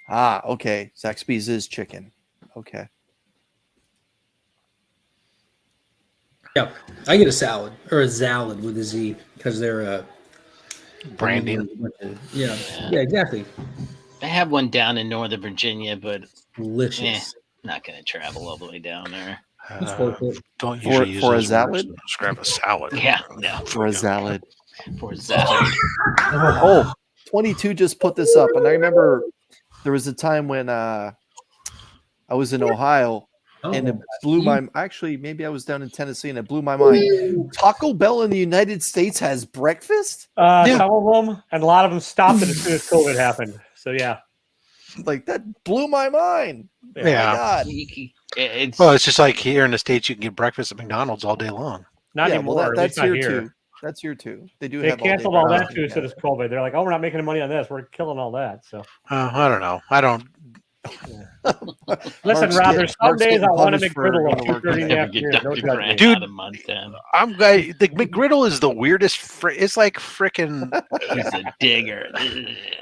Ah, okay. Zaxby's is chicken. Okay. Yeah, I get a salad or a salad with a Z because they're Branding. Yeah, exactly. I have one down in Northern Virginia, but Delicious. not going to travel all the way down there. It's worth it. Don't For- usually use for a those salad? words. Just grab a salad. Yeah, no, For a salad. for salad. Oh, 22 just put this up. And I remember there was a time when I was in Ohio and it blew my actually maybe I was down in Tennessee and it blew my mind. Taco Bell in the United States has breakfast? Some of them, and a lot of them stopped it as soon as COVID happened. So yeah. Like that blew my mind. Yeah. Oh my God. It's Well, it's just like here in the States, you can get breakfast at McDonald's all day long. Not Yeah, anymore. well, At that's least not here here. too. That's here too. They do They have all day canceled all that breakfast too in since Canada. COVID. They're like, oh, we're not making any money on this. We're killing all that. So I don't know. I don't. listen, Mark's Rob. get- There's some Mark's days getting I want to punished for McGriddle going at to work 2:30 in the today. Never get afternoon. Dr. Don't judge Grant me. Dude, out a month then. I'm glad the McGriddle is the weirdest. It's like freaking. He's a digger.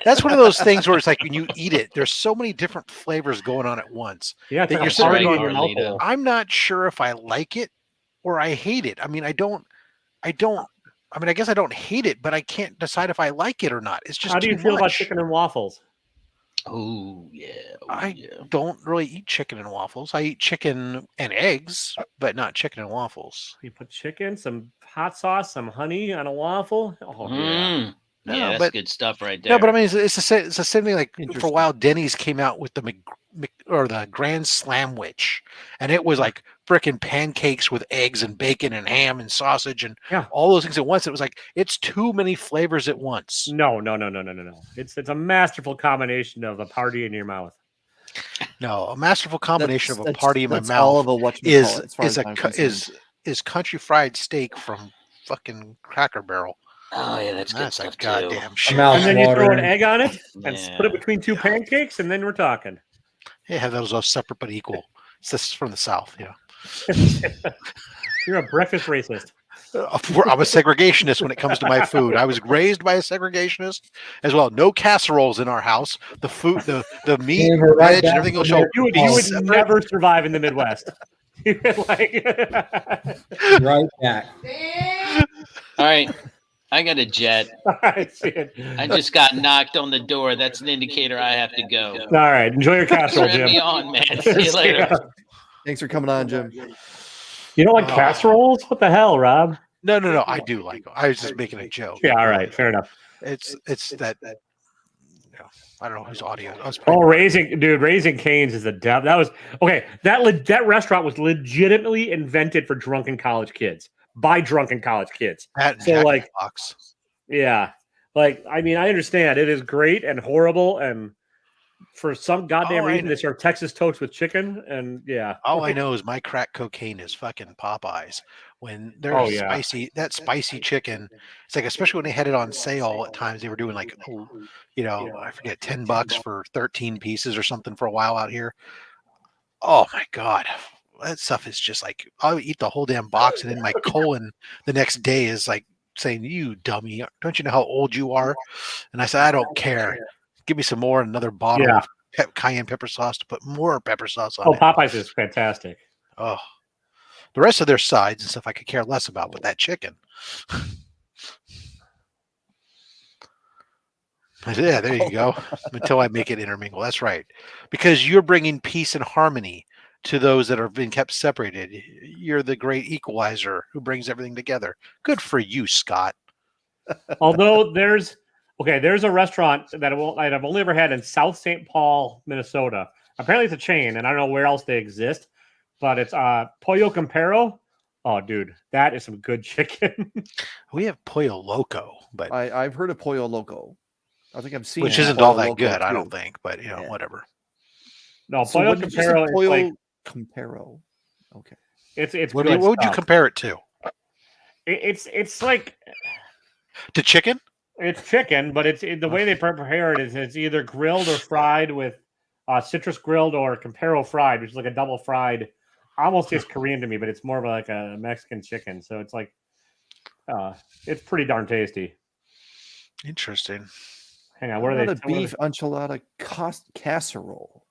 That's one of those things where it's like when you eat it, there's so many different flavors going on at once. Yeah, it's that like you're a sitting party there in your going, mouth hole. I'm not sure if I like it or I hate it. I mean, I mean, I guess I don't hate it, but I can't decide if I like it or not. It's just How do you too feel about much. chicken and waffles? Oh yeah. I don't really eat chicken and waffles. I eat chicken and eggs, but not chicken and waffles. You put chicken, some hot sauce, some honey on a waffle. Oh yeah. Yeah, No, that's but- good stuff right there. No, but I mean, it's the same thing. Like for a Interesting. while, Denny's came out with the the Grand Slamwich, and it was like frickin' pancakes with eggs and bacon and ham and sausage and Yeah. all those things at once. It was like it's too many flavors at once. No. It's a masterful combination of a party in your mouth. No, a masterful combination of a That's- party in my that's all mouth of a whatchamacallit, is as far as I'm concerned. is country fried steak from fucking Cracker Barrel. oh yeah, that's good That's a stuff too. goddamn shit. mouth And then you throw an watering. egg on it and Yeah. put it between two pancakes, and then we're talking. Yeah, have those all separate but equal. It's this is from the South, yeah. You're a breakfast racist. I'm a segregationist when it comes to my food. I was raised by a segregationist as well. No casseroles in our house. The food, the meat, And we're right veg, back everything will to show. there. You would never survive in the Midwest. You would like Right back. All right, I got a jet. I see it. I just got knocked on the door. That's an indicator I have to go. All right, enjoy your casserole, Turn me Jim. on, man. See you later. Thanks for coming on, Jim. You don't like Oh. casseroles? What the hell, Rob? No. I do like them. I was just making a joke. Yeah, all right, fair enough. It's that. I don't know whose audio. I was Oh, probably, Raising Cane's is the devil. That was okay. That restaurant was legitimately invented for drunken college kids by drunken college kids. that so, Jack in like- the Box. Yeah, like I mean, I understand it is great and horrible, and for some goddamn Oh, I reason know. they serve Texas toast with chicken, and yeah. All I know is my crack cocaine is fucking Popeyes. When they're Oh, yeah. spicy chicken, it's like, especially when they had it on sale at times, they were doing like, I forget, $10 for 13 pieces or something for a while out here. Oh my God. That stuff is just like, I'll eat the whole damn box. And then my colon the next day is like saying, you dummy, don't you know how old you are? And I said, I don't care. Give me some more, another bottle Yeah. of cayenne pepper sauce to put more pepper sauce on Oh, it. Popeyes is fantastic. Oh, the rest of their sides and stuff I could care less about, but that chicken. Yeah, there you go. Until I make it intermingle. That's right. Because you're bringing peace and harmony to those that have been kept separated. You're the great equalizer who brings everything together. Good for you, Scott. Although there's a restaurant that I've only ever had in South St. Paul, Minnesota. Apparently it's a chain, and I don't know where else they exist, but it's Pollo Campero. Oh, dude, that is some good chicken. We have Pollo Loco, but I've heard of Pollo Loco. I think I've seen which it. isn't Pollo all that Loco good, I too. don't think. But Yeah. whatever. No, So Pollo what did you say? Campero is Pollo like Campero. Okay. it's What good would you stuff. compare it to? It's like To chicken? it's chicken, but the way they prepare it is it's either grilled or fried with citrus grilled or Campero fried, which is like a double fried. Almost tastes Korean to me, but it's more of like a Mexican chicken. So it's like it's pretty darn tasty. Interesting. Hang on, what are Not they? a beef enchilada casserole.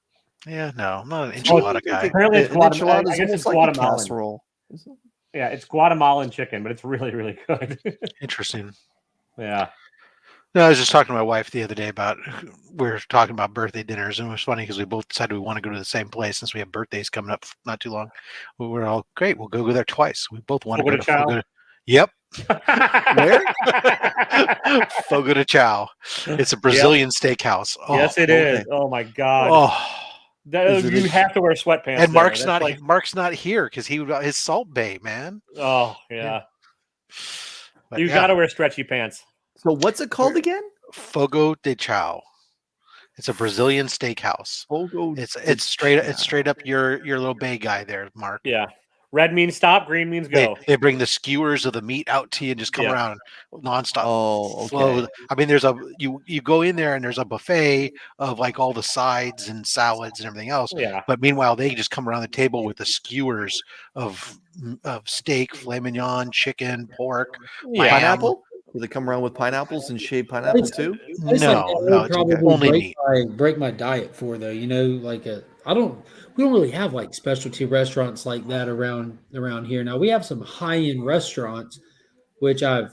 Yeah, no, I'm not an enchilada guy. Apparently, it's An enchilada I is guess it's almost like a Guatemalan. casserole. Isn't it? Yeah, it's Guatemalan chicken, but it's really, really good. Interesting. Yeah. No, I was just talking to my wife the other day about we were talking about birthday dinners, and it was funny because we both decided we want to go to the same place since we have birthdays coming up not too long. We were all great. We'll go there twice. We both want to Fogo go de to Chao? Fogo. Yep, Where? Fogo de Chao. It's a Brazilian steakhouse. Oh, Yes, it is. Oh my god. Oh, Is it You a- have to wear sweatpants. and there. Mark's That's not like- Mark's not here because he his Salt Bay, man. Oh yeah. But You yeah, got to wear stretchy pants. So what's it called again? Fogo de Chao. It's a Brazilian steakhouse. Fogo. It's straight up your little bay guy there, Mark. Yeah. Red means stop, green means go. They bring the skewers of the meat out to you and just come Yeah. around nonstop. Oh, Flow. okay. I mean, you go in there and there's a buffet of like all the sides and salads and everything else. Yeah. But meanwhile, they just come around the table with the skewers of steak, filet mignon, chicken, pork, Yeah. Pineapple? Do they come around with pineapples and shaved pineapple too? Place like that No, would no, it's probably only meat. break my diet for though. You know, like we don't really have like specialty restaurants like that around here. Now we have some high end restaurants, which I've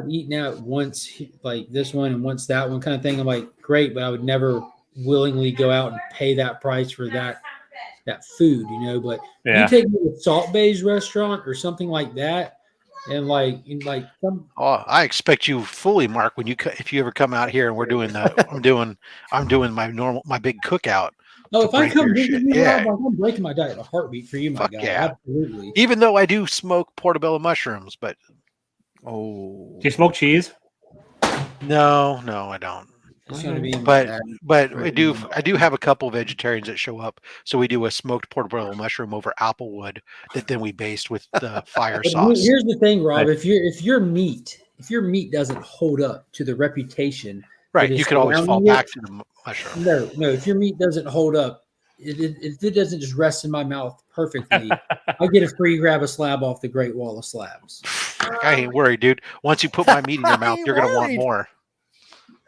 eaten at once, like this one and once that one kind of thing. I'm like, great, but I would never willingly go out and pay that price for that food, you know. But Yeah. you take me to Salt Bay's restaurant or something like that, and like some. Oh, I expect you fully, Mark, when if you ever come out here and we're doing I'm doing my big cookout. Oh, to if I bring come your visit shit. you, Yeah. Rob, I'm breaking my diet in a heartbeat for you, my Fuck guy. yeah. Absolutely. Even though I do smoke portobello mushrooms, but Oh. Do you smoke cheese? no, I don't. It's going to be in my But bag. but Right. I do have a couple vegetarians that show up. So we do a smoked portobello mushroom over applewood that then we baste with the fire But sauce. here's the thing, Rob. Right. If your meat doesn't hold up to the reputation, Right, that is you can always fall surrounding it, back to the mushroom. No. If your meat doesn't hold up, if it doesn't just rest in my mouth perfectly, I get a free grab a slab off the Great Wall of Slabs. I ain't worried, dude. Once you put my meat in your mouth, you're gonna want Worried. more.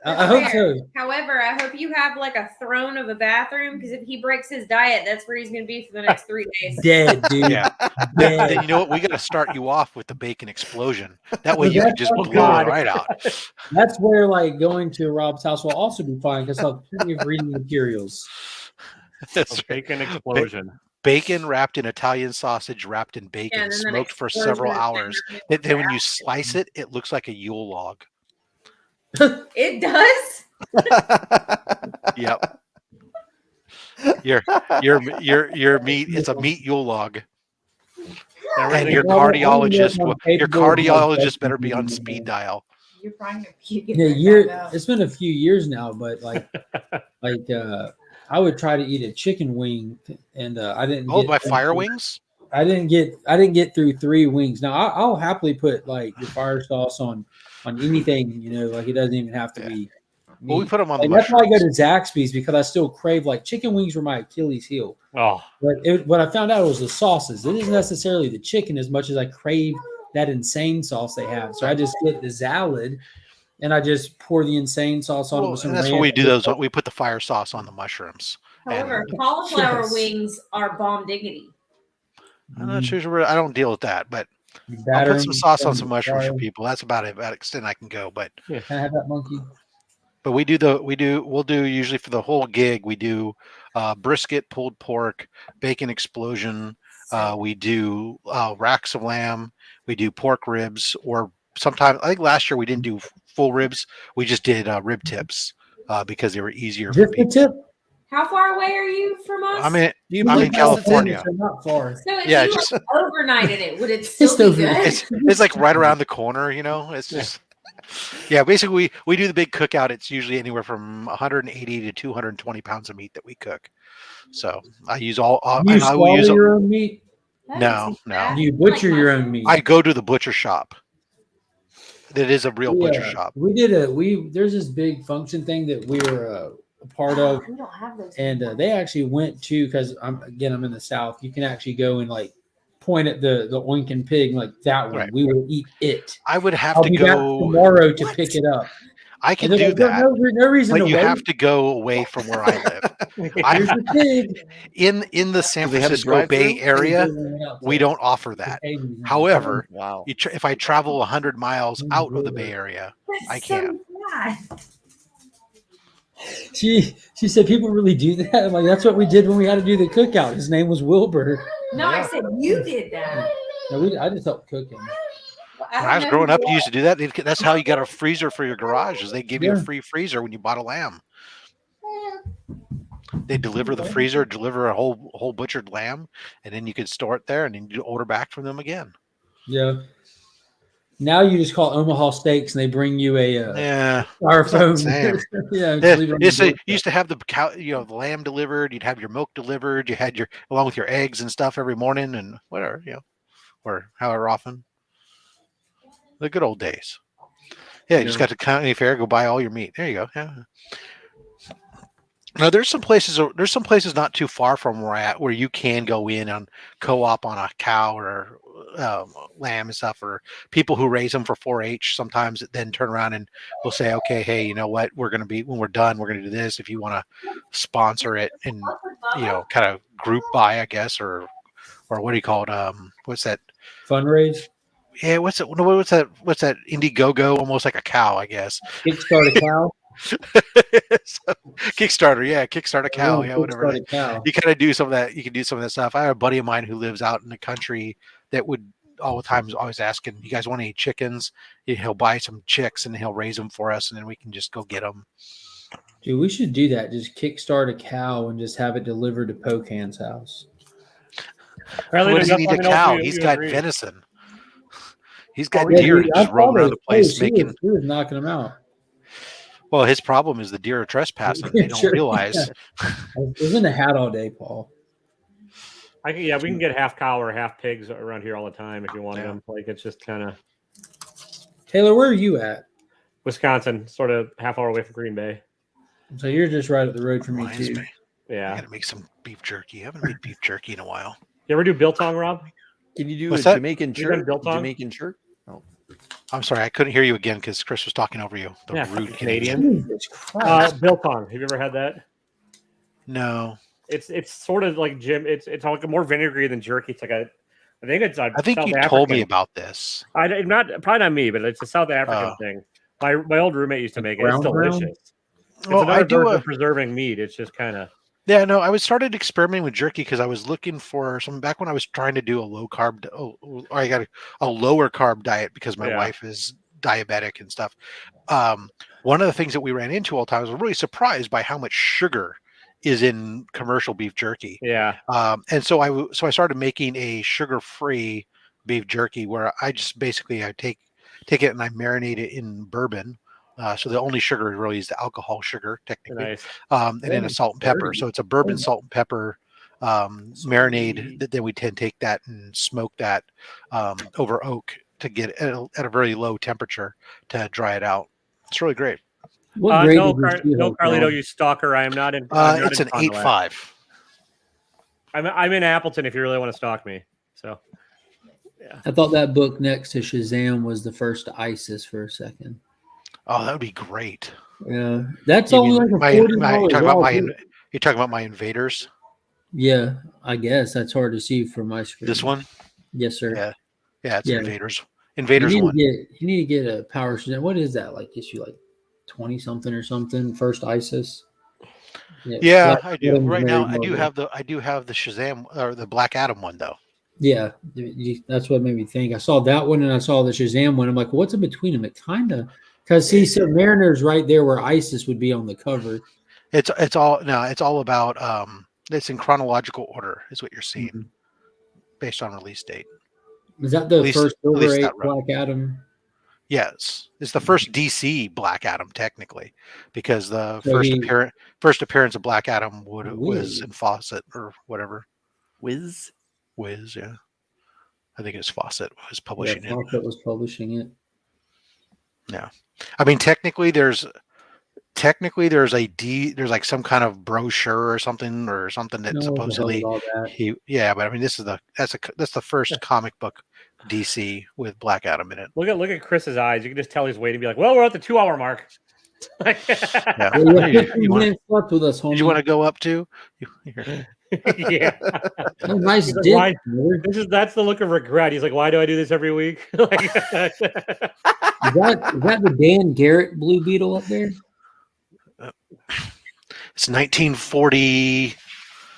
I hope so. However, I hope you have like a throne of a bathroom because if he breaks his diet, that's where he's going to be for the next 3 days. Dead, dude. Yeah. Dead. Then you know what? We got to start you off with the bacon explosion. That way Well, you can that's just what blow God. it right out. That's where like going to Rob's house will also be fine because I'll have plenty of reading materials. That's right. Bacon explosion. Bacon wrapped in Italian sausage, wrapped in bacon, and then smoked for explosion several of hours. tender Then when you slice it, it looks like a Yule log. It does. Yep. Your meat. It's a meat Yule log. And Everything- your Well, I don't know cardiologist, if I'm your capable of cardiologist digesting better be on it. speed dial. You're probably going to puke it Yeah, right back out. it's been a few years now, but like I would try to eat a chicken wing, and I didn't. Oh, get my through- fire wings. I didn't get through 3 wings. Now I'll happily put like the fire sauce on anything, you know, like it doesn't even have to be. Well, we meat. put them on the Like, that's why I go mushrooms. to Zaxby's because I still crave like chicken wings were my Achilles heel. Oh, But what I found out was the sauces. It isn't necessarily the chicken as much as I crave that insane sauce they have. So I just get the salad and I just pour the insane sauce on it Well, with some and that's what ranch. we do. Those we put the fire sauce on the mushrooms. However, And cauliflower Yes. wings are bomb diggity. I'm not sure. I don't deal with that, but I'll Batter put some them, sauce on put some them in the mushrooms for fire. people. That's about it. About extent I can go. But Can I have that monkey? we'll do usually for the whole gig. We do brisket, pulled pork, bacon explosion. We do racks of lamb. We do pork ribs, or sometimes I think last year we didn't do full ribs. We just did rib tips because they were easier for Just the people. tip. How far away are you from us? I'm in You I'm live in California. so not far. So if Yeah, you just- overnighted it, would it still Just be over good? It's like right around the corner, you know. It's just basically we do the big cookout. It's usually anywhere from 180 to 220 pounds of meat that we cook. So I use all You and I will use swallow your own meat. That No, isn't no. bad. You butcher Like your own mushroom. meat. I go to the butcher shop. That is a real butcher shop. We did there's this big function thing that we were a part of, We don't have those. and anymore. they actually went to because I'm in the South. You can actually go and like point at the oinking pig like that one. Right. We will eat it. I would have I'll to be back go. tomorrow to What? pick it up. I can And do they're that, like, no reason but to you wait. have to go away from where I live. Here's the pig. In the San Do they have a Francisco Bay drive-thru? area, we don't offer that. However, Wow. if I travel 100 miles out of the Bay Area, That's I so can. bad. She said people really do that. I'm like, that's what we did when we had to do the cookout. His name was Wilbur. No, I said you did that. No, I just helped cook him. When I was growing up, you used to do that. That's how you got a freezer for your garage. Is they give you a Yeah. free freezer when you bought a lamb. They deliver the freezer, deliver a whole butchered lamb, and then you could store it there, and then you order back from them again. Yeah. Now you just call Omaha Steaks and they bring you a Yeah, styrofoam. it's not the same. Yeah, Yeah, leave it on it's the a, you doorstep. used to have the cow, the lamb delivered. You'd have your milk delivered. You had your along with your eggs and stuff every morning and whatever, or however often. The good old days. Yeah, you just got to county fair, go buy all your meat. There you go. Yeah. Now there's some places not too far from where we're at where you can go in on co-op on a cow or lamb and stuff, or people who raise them for 4-H sometimes then turn around and will say, okay, hey, you know what, we're going to be, when we're done, we're going to do this. If you want to sponsor it and, kind of group buy, I guess, or what do you call it? What's that? Fundraise. Yeah. What's that? What's that Indiegogo? Almost like a cow, I guess. Kickstart a cow. So, Kickstarter, yeah, Kickstarter a cow, yeah, whatever. Kickstart a cow. You kind of do some of that. You can do some of that stuff. I have a buddy of mine who lives out in the country that would all the time is always asking, "You guys want any chickens?" He'll buy some chicks and he'll raise them for us, and then we can just go get them. Dude, we should do that. Just kickstart a cow and just have it delivered to Pocan's house. What does he need a cow? He's got venison. He's got deer just roaming around the place making. He was knocking them out. Well, his problem is the deer are trespassing. They don't realize. I was in a hat all day, Paul. We can get half cow or half pigs around here all the time if you want them. Like, it's just kind of. Taylor, where are you at? Wisconsin, sort of half hour away from Green Bay. So you're just right up the road from me too. Yeah. I got to make some beef jerky. I haven't made beef jerky in a while. You ever do biltong, Rob? Can you do What's a that? Jamaican You done jerk? biltong? Jamaican jerk? Oh. I'm sorry, I couldn't hear you again because Chris was talking over you. The rude Canadian. Biltong. Have you ever had that? No. It's sort of like Jim. It's like a more vinegary than jerky. It's like I think it's. I think you told me about this. Probably not me, but it's a South African thing. My old roommate used to make it. It's delicious. It's another version of preserving meat. It's just kind of. Yeah, no, I started experimenting with jerky because I was looking for some back when I was trying to do a low carb. I got a lower carb diet because my wife is diabetic and stuff. One of the things that we ran into all the time was really surprised by how much sugar is in commercial beef jerky. Yeah. And so I started making a sugar-free beef jerky where I just basically I take it and I marinate it in bourbon. So the only sugar really is the alcohol sugar, technically, nice. And then a salt and pepper. So it's a bourbon, salt and pepper marinade. That then we tend to take that and smoke that over oak to get at a very low temperature to dry it out. It's really great. No, Carlito, you stalker. I am not in. It's an 8.5. I'm in Appleton. If you really want to stalk me, so. Yeah. I thought that book next to Shazam was the first to ISIS for a second. Oh, that would be great. Yeah, that's only like a $40. You're talking about my invaders? Yeah, I guess that's hard to see from my screen. This one? Yes, sir. Yeah, it's invaders. Invaders one. You need to get a power Shazam. What is that? Like issue 20 something or something? First ISIS. Yeah, I do. Right now, I do have the Shazam or the Black Adam one though. Yeah, that's what made me think. I saw that one and I saw the Shazam one. I'm like, what's in between them? It kind of. Because Submariner's right there where ISIS would be on the cover. It's all about it's in chronological order is what you're seeing, based on release date. Is that the first Silver Age Black Adam? Yes, it's the first DC Black Adam technically, because the first appearance of Black Adam was in Fawcett or whatever. Wiz, yeah. I think it's Fawcett was publishing it. Fawcett was publishing it. Yeah. I mean, technically there's like some kind of brochure or something that supposedly but I mean that's the first comic book DC with Black Adam in it. Look at Chris's eyes. You can just tell he's waiting. Be like, well, we're at the 2 hour mark. Yeah. You want with us, homie. You want to go up to? Yeah. Nice dick. That's the look of regret. He's like, why do I do this every week? Is that the Dan Garrett Blue Beetle up there? It's 1940,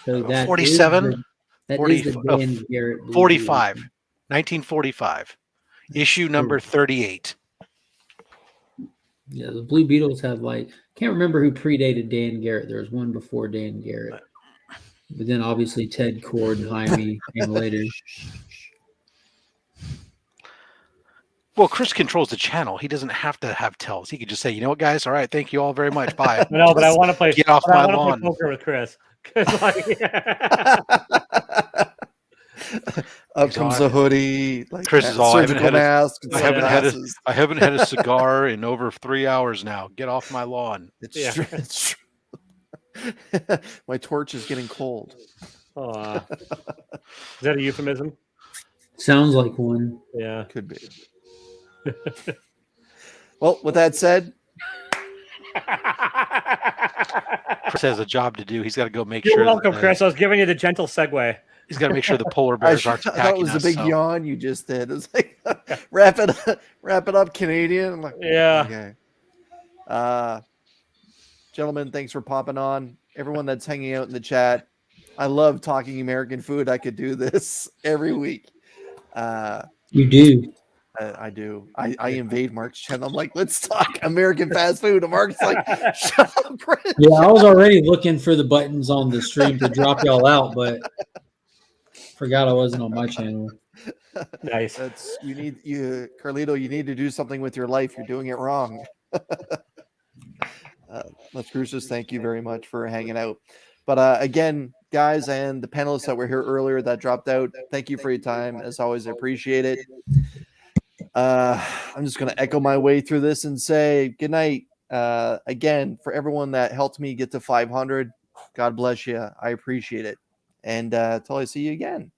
so 47, 45. 1945, issue number 38. Yeah, the Blue Beetles have can't remember who predated Dan Garrett. There was one before Dan Garrett. But then obviously Ted Cord and Jaime came later. Well, Chris controls the channel. He doesn't have to have tells. He could just say, you know what, guys? All right, thank you all very much. Bye. No, but I want to play. Get off but I my wanna lawn. play poker with Chris. 'Cause, like, Up comes the hoodie, like Chris is all, I haven't surgical had a- mask. I haven't had a sunglasses. I haven't had a cigar in over 3 hours now. Get off my lawn. It's Yeah. true. It's true. My torch is getting cold. is that a euphemism? Sounds like one. Yeah. Could be. Well, with that said, Chris has a job to do. He's got to go make You're sure. welcome, that, Chris. I was giving you the gentle segue. He's got to make sure the polar I bears aren't thought it attacking was a us. big so. yawn you just did. It's like wrap it up, Canadian. I'm like, Yeah. okay. Gentlemen, thanks for popping on. Everyone that's hanging out in the chat, I love talking American food. I could do this every week. You do. I do. I invade Mark's channel. I'm like, let's talk American fast food. And Mark's like, shut up, Chris. Yeah, I was already looking for the buttons on the stream to drop y'all out, but forgot I wasn't on my channel. Nice. That's Carlito. You need to do something with your life. You're doing it wrong. Let's Cruises. Thank you very much for hanging out. But again, guys, and the panelists that were here earlier that dropped out, thank you for your time. As always, I appreciate it. I'm just going to echo my way through this and say good night. Again, for everyone that helped me get to 500, God bless you. I appreciate it. And until I see you again.